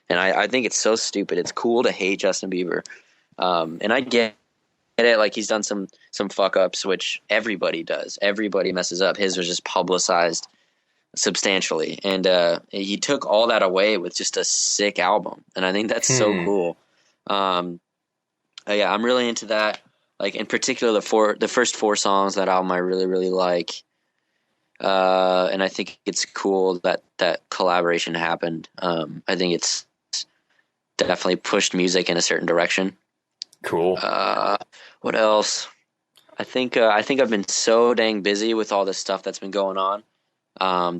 And I think it's so stupid. It's cool to hate Justin Bieber. And I get it, like he's done some fuck ups, which everybody does. Everybody messes up. His was just publicized substantially, and he took all that away with just a sick album, and I think that's so Hmm. cool. um yeah, I'm really into that. Like in particular, the first four songs of that album I really really like. And I think it's cool that that collaboration happened. I think it's definitely pushed music in a certain direction. Cool. uh what else? I think I've been so dang busy with all this stuff that's been going on,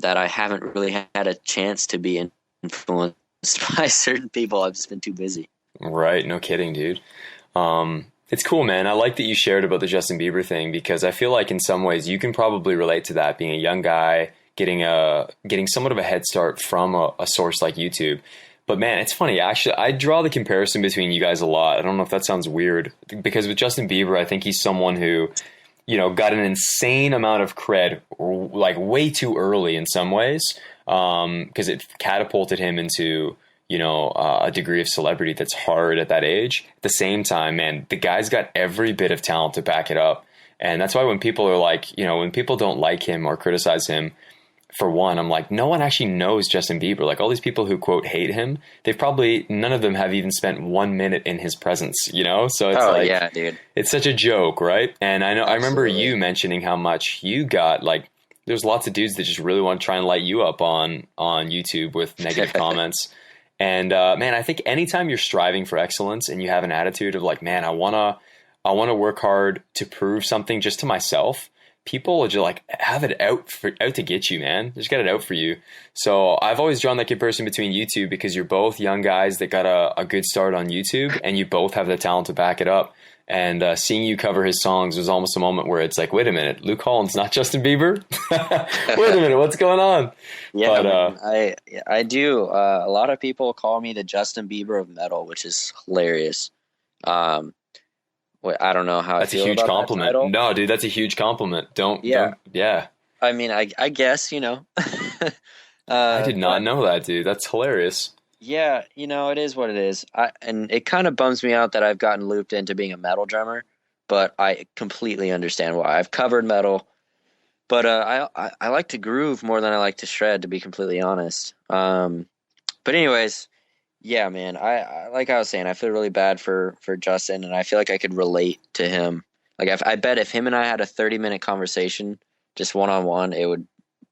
that I haven't really had a chance to be influenced by certain people. I've just been too busy. Right. No kidding, dude. It's cool, man. I like that you shared about the Justin Bieber thing because I feel like in some ways you can probably relate to that being a young guy getting somewhat of a head start from a source like YouTube. But man, it's funny. Actually, I draw the comparison between you guys a lot. I don't know if that sounds weird because with Justin Bieber, I think he's someone who, got an insane amount of cred like way too early in some ways, because it catapulted him into a degree of celebrity that's hard at that age. At the same time, man, the guy's got every bit of talent to back it up. And that's why when people are like, when people don't like him or criticize him, for one, I'm like, no one actually knows Justin Bieber. Like all these people who quote hate him, none of them have even spent 1 minute in his presence. So it's Oh like, yeah, dude. it's such a joke, right? And I remember Absolutely. you mentioning how much you got like, there's lots of dudes that just really want to try and light you up on YouTube with negative comments. And man, I think anytime you're striving for excellence and you have an attitude of like, man, I wanna work hard to prove something just to myself, people will just like have it out to get you, man. They just got it out for you. So I've always drawn that comparison between you two because you're both young guys that got a good start on YouTube, and you both have the talent to back it up. And seeing you cover his songs was almost a moment where it's like, wait a minute, Luke Holland's not Justin Bieber. Wait a minute, what's going on? Yeah, But man. I do. A lot of people call me the Justin Bieber of metal, which is hilarious. Um, I don't know how I that's a feel huge about that compliment. title. No, dude, that's a huge compliment. Yeah, Yeah. I mean, I guess I did not but know that, dude. That's hilarious. yeah, it is what it is. And it kind of bums me out that I've gotten looped into being a metal drummer, but I completely understand why. I've covered metal, but I like to groove more than I like to shred, to be completely honest. But anyways, yeah, man. I like I was saying, I feel really bad for Justin, and I feel like I could relate to him. Like I bet if him and I had a 30-minute conversation, just one on one, it would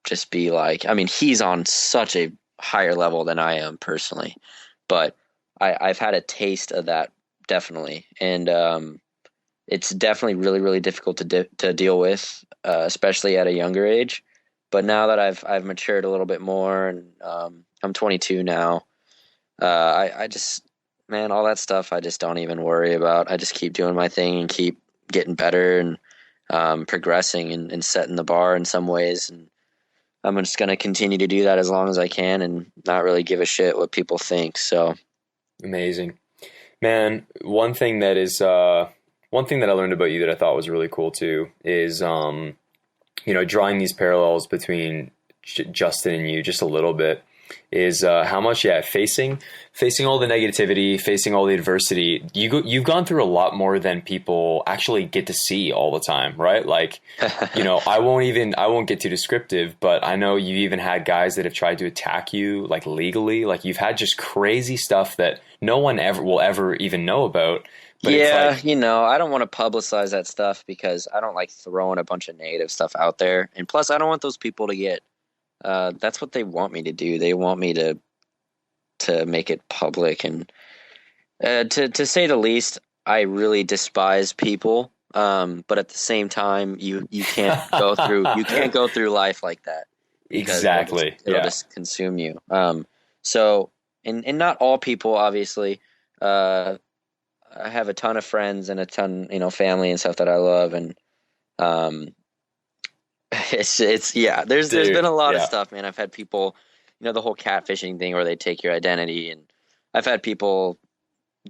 just be like, I mean, he's on such a higher level than I am personally, but I've had a taste of that definitely, and it's definitely really really difficult to deal with, especially at a younger age. But now that I've matured a little bit more, and I'm 22 now, I just, man, all that stuff I just don't even worry about. I just keep doing my thing and keep getting better, and progressing, and setting the bar in some ways. And I'm just going to continue to do that as long as I can, and not really give a shit what people think. So, Amazing. Man, one thing that I learned about you that I thought was really cool too is drawing these parallels between Justin and you just a little bit. is how much, facing all the negativity, facing all the adversity. You've gone through a lot more than people actually get to see all the time, right? Like, I won't get too descriptive, but I know you even had guys that have tried to attack you, like, legally. Like, you've had just crazy stuff that no one will ever even know about. But Yeah, it's like, I don't want to publicize that stuff because I don't like throwing a bunch of negative stuff out there. And plus, I don't want those people to get, that's what they want me to do. They want me to make it public. And to say the least, I really despise people. But at the same time, you can't go through life like that because exactly. it'll just consume you. So, and not all people, obviously. I have a ton of friends and a ton, family and stuff that I love, and there's been a lot of stuff, man. I've had people, the whole catfishing thing where they take your identity, and I've had people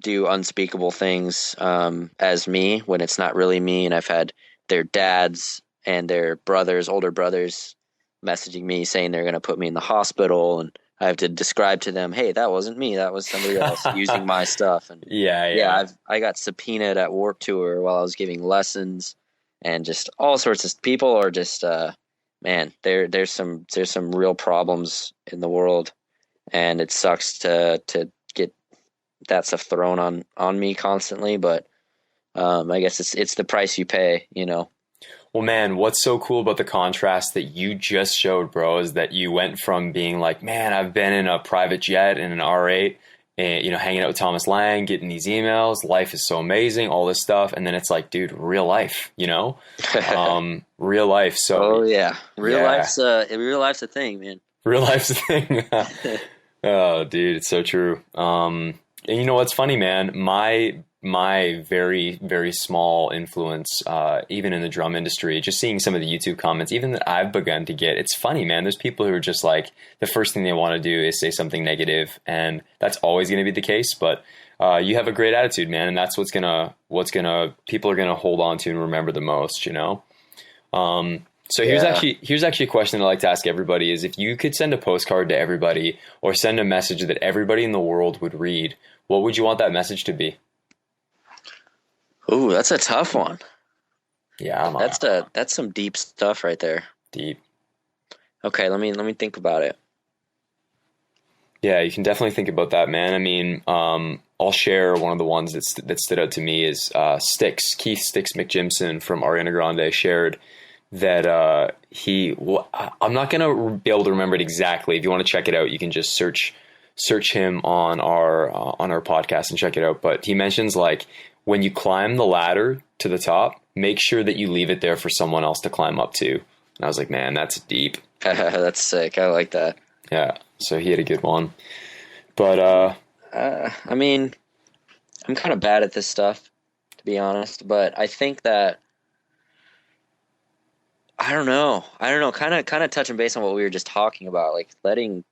do unspeakable things as me when it's not really me, and I've had their dads and their brothers, older brothers, messaging me saying they're going to put me in the hospital, and I have to describe to them, hey, that wasn't me, that was somebody else using my stuff. And I got subpoenaed at Warped Tour while I was giving lessons, and just all sorts of people are just man, there's some real problems in the world, and it sucks to get that stuff thrown on me constantly, but I guess it's the price you pay. Well, man, what's so cool about the contrast that you just showed, bro, is that you went from being like, man, I've been in a private jet in an R8 and, hanging out with Thomas Lang, getting these emails, life is so amazing, all this stuff. And then it's like, dude, real life, real life. So, oh yeah, real life's a thing, man. Real life's a thing. Oh, dude, it's so true. And you know what's funny, man? My very, very small influence, even in the drum industry, just seeing some of the YouTube comments, even that I've begun to get, it's funny, man. There's people who are just like, the first thing they want to do is say something negative, and that's always going to be the case. But you have a great attitude, man, and that's people are gonna hold on to and remember the most, So here's actually a question I'd like to ask everybody: is if you could send a postcard to everybody or send a message that everybody in the world would read, what would you want that message to be? Ooh, that's a tough one. Yeah, that's some deep stuff right there. Deep. Okay, let me think about it. Yeah, you can definitely think about that, man. I mean, I'll share one of the ones that stood out to me is Keith Sticks McJimson from Ariana Grande shared that I'm not gonna be able to remember it exactly. If you want to check it out, you can just search him on our podcast and check it out. But he mentions, like, when you climb the ladder to the top, make sure that you leave it there for someone else to climb up to. And I was like, man, that's deep. That's sick. I like that. Yeah. So he had a good one. But I mean, I'm kind of bad at this stuff, to be honest. But I think that I don't know. Kind of touching base on what we were just talking about, like letting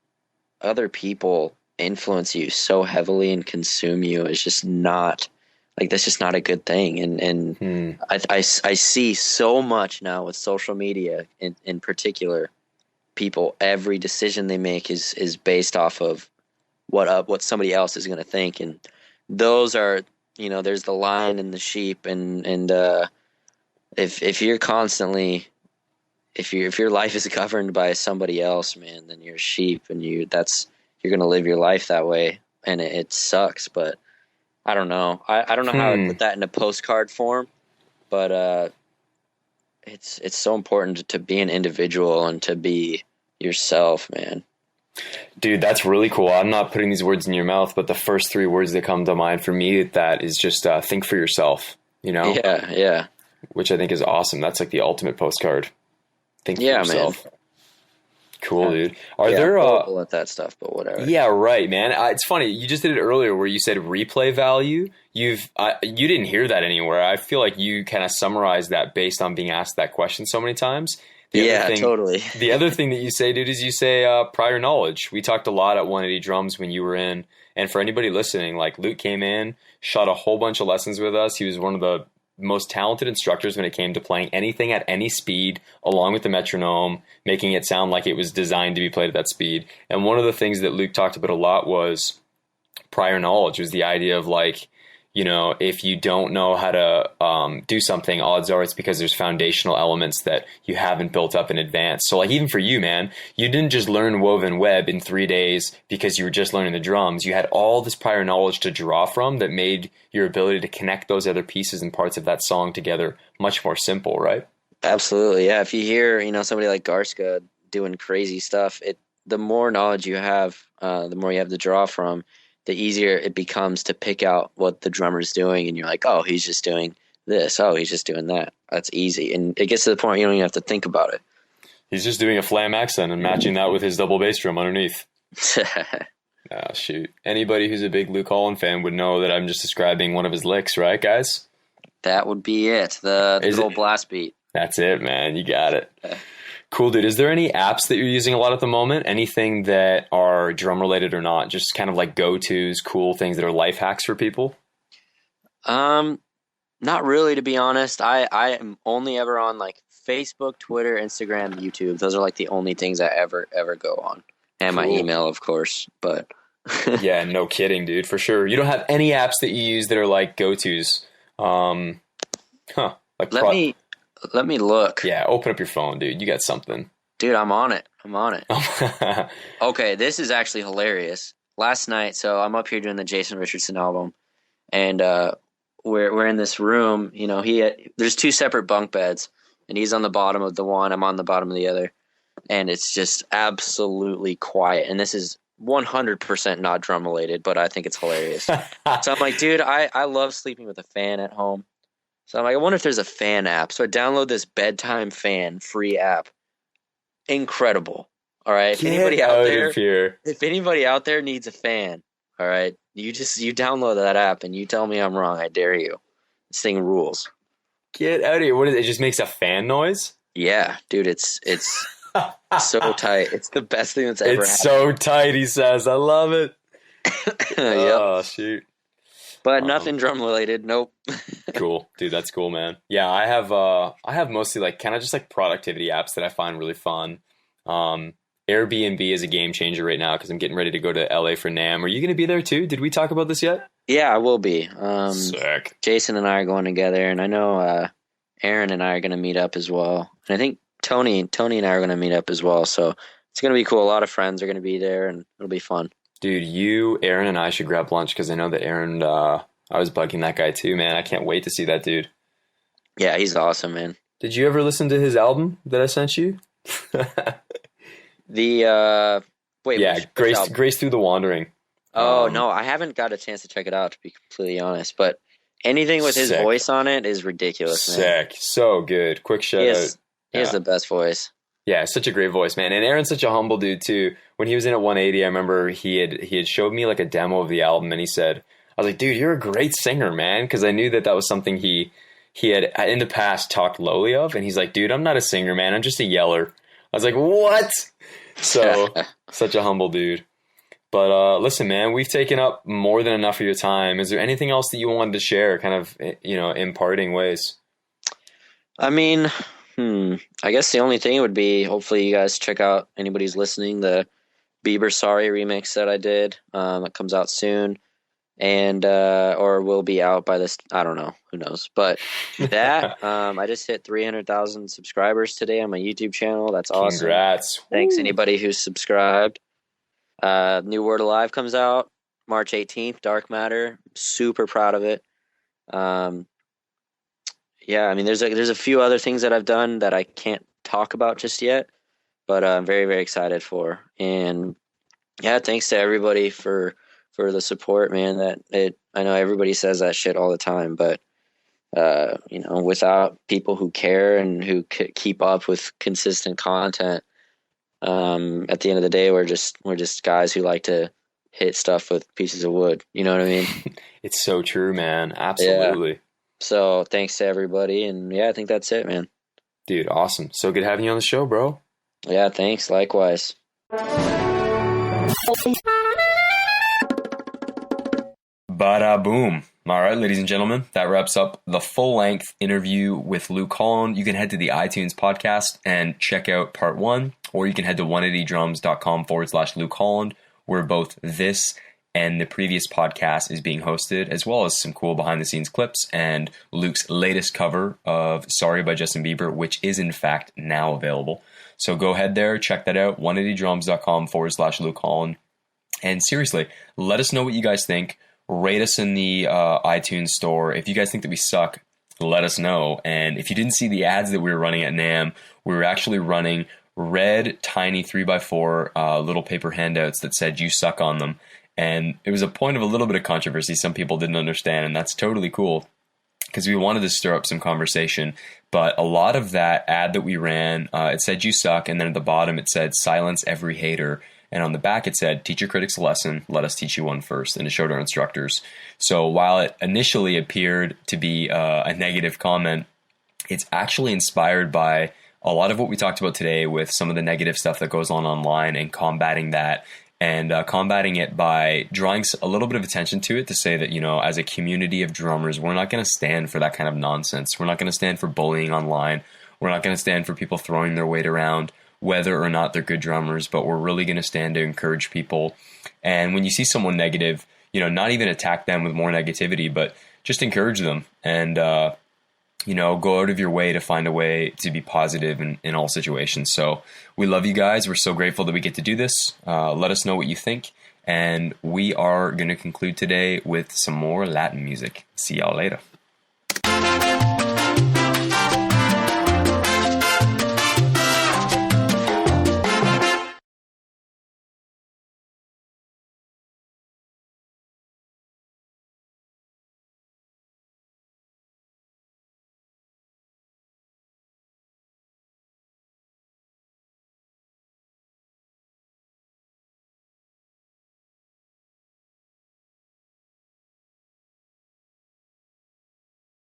other people influence you so heavily and consume you is just not. Like, that's just not a good thing. And I see so much now with social media in particular, people, every decision they make is based off of what somebody else is going to think. And those are, there's the lion and the sheep. And if you're constantly, if your life is governed by somebody else, man, then you're a sheep, and you're going to live your life that way. And it sucks, but I don't know. I don't know how to put that in a postcard form, but it's so important to be an individual and to be yourself, man. Dude, that's really cool. I'm not putting these words in your mouth, but the first 3 words that come to mind for me, that is just think for yourself, Yeah. Which I think is awesome. That's like the ultimate postcard. Think for yourself. Man. Cool, dude. Are there I'm at that stuff, but whatever. Yeah, right, man. It's funny. You just did it earlier where you said replay value. You didn't hear that anywhere. I feel like you kind of summarized that based on being asked that question so many times. Totally. The other thing that you say, dude, is you say prior knowledge. We talked a lot at 180 Drums when you were in, and for anybody listening, like, Luke came in, shot a whole bunch of lessons with us. He was one of the most talented instructors when it came to playing anything at any speed, along with the metronome, making it sound like it was designed to be played at that speed. And one of the things that Luke talked about a lot was prior knowledge, was the idea of like, you know, if you don't know how to do something, odds are it's because there's foundational elements that you haven't built up in advance. So like even for you, man, you didn't just learn woven web in 3 days because you were just learning the drums. You had all this prior knowledge to draw from that made your ability to connect those other pieces and parts of that song together much more simple, right? Absolutely, yeah. If you hear, you know, somebody like Garska doing crazy stuff, the more knowledge you have, the more you have to draw from, the easier it becomes to pick out what the drummer's doing, and you're like, oh, he's just doing this. Oh, he's just doing that. That's easy. And it gets to the point you don't even have to think about it. He's just doing a flam accent and matching that with his double bass drum underneath. Oh, shoot. Anybody who's a big Luke Holland fan would know that I'm just describing one of his licks, right, guys? That would be it. The little blast beat. That's it, man. You got it. Cool, dude. Is there any apps that you're using a lot at the moment? Anything that are drum related or not? Just kind of like go-tos, cool things that are life hacks for people? Not really, to be honest. I am only ever on like Facebook, Twitter, Instagram, YouTube. Those are like the only things I ever go on. And my email, of course. But yeah, no kidding, dude, for sure. You don't have any apps that you use that are like go-tos. Like Let me look. Yeah, open up your phone, dude. You got something. Dude, I'm on it. Okay, this is actually hilarious. Last night, so I'm up here doing the Jason Richardson album, and we're in this room. You know, there's 2 separate bunk beds, and he's on the bottom of the one. I'm on the bottom of the other, and it's just absolutely quiet. And this is 100% not drum related, but I think it's hilarious. So I'm like, dude, I love sleeping with a fan at home. So I'm like, I wonder if there's a fan app. So I download this bedtime fan free app. Incredible. All right. If anybody out there needs a fan, all right, you download that app and you tell me I'm wrong. I dare you. This thing rules. Get out of here. What is it? It just makes a fan noise? Yeah, dude, it's so tight. It's the best thing that's ever happened. It's so tight, he says. I love it. Yep. Oh, shoot. But nothing drum related. Nope. Cool, dude. That's cool, man. Yeah, I have mostly like kind of just like productivity apps that I find really fun. Airbnb is a game changer right now because I'm getting ready to go to LA for NAMM. Are you going to be there too? Did we talk about this yet? Yeah, I will be. Sick. Jason and I are going together, and I know Aaron and I are going to meet up as well. And I think Tony and I are going to meet up as well. So it's going to be cool. A lot of friends are going to be there, and it'll be fun. Dude, Aaron, and I should grab lunch because I know that Aaron, I was bugging that guy too, man. I can't wait to see that dude. Yeah, he's awesome, man. Did you ever listen to his album that I sent you? Grace Through the Wandering. Oh, no, I haven't got a chance to check it out, to be completely honest. But anything with his voice on it is ridiculous, man. Sick. So good. Quick shout out. He has the best voice. Yeah, such a great voice, man. And Aaron's such a humble dude too. When he was in at 180, I remember he had showed me like a demo of the album, and he said, I was like, dude, you're a great singer, man. Because I knew that was something he had in the past talked lowly of. And he's like, dude, I'm not a singer, man. I'm just a yeller. I was like, what? So such a humble dude. But listen, man, we've taken up more than enough of your time. Is there anything else that you wanted to share, kind of, you know, in parting ways? I mean, I guess the only thing would be, hopefully you guys check out, anybody's listening, the Bieber Sorry remix that I did. It comes out soon, and or will be out by this, I don't know, who knows. But that, I just hit 300,000 subscribers today on my YouTube channel. That's awesome. Congrats. Thanks anybody who's subscribed. New Word Alive comes out March 18th, Dark Matter. Super proud of it. Yeah, I mean, there's a few other things that I've done that I can't talk about just yet, but I'm very, very excited for. And yeah, thanks to everybody for the support, man. I know everybody says that shit all the time, but you know, without people who care and who keep up with consistent content, at the end of the day, we're just guys who like to hit stuff with pieces of wood. You know what I mean? It's so true, man. Absolutely. Yeah. So thanks to everybody, and yeah, I think that's it, man. Dude, awesome. So good having you on the show, bro. Yeah, thanks. Likewise. Bada boom. All right, ladies and gentlemen, that wraps up the full-length interview with Luke Holland. You can head to the iTunes podcast and check out part 1, or you can head to 180drums.com/Luke Holland, where both this and the previous podcast is being hosted, as well as some cool behind-the-scenes clips and Luke's latest cover of Sorry by Justin Bieber, which is in fact now available. So go ahead there, check that out, 180drums.com/Luke Holland. And seriously, let us know what you guys think. Rate us in the iTunes store. If you guys think that we suck, let us know. And if you didn't see the ads that we were running at NAMM, we were actually running red, tiny 3x4 little paper handouts that said "You suck" on them. And it was a point of a little bit of controversy. Some people didn't understand, and that's totally cool because we wanted to stir up some conversation. But a lot of that ad that we ran, it said "You suck," and then at the bottom it said "Silence every hater." And on the back it said, "Teach your critics a lesson, let us teach you one first." And it showed our instructors. So while it initially appeared to be a negative comment, it's actually inspired by a lot of what we talked about today with some of the negative stuff that goes on online and combating that. And combating it by drawing a little bit of attention to it to say that, as a community of drummers, we're not going to stand for that kind of nonsense. We're not going to stand for bullying online. We're not going to stand for people throwing their weight around, whether or not they're good drummers, but we're really going to stand to encourage people. And when you see someone negative, not even attack them with more negativity, but just encourage them and, go out of your way to find a way to be positive in all situations. So we love you guys. We're so grateful that we get to do this. Let us know what you think. And we are going to conclude today with some more Latin music. See y'all later.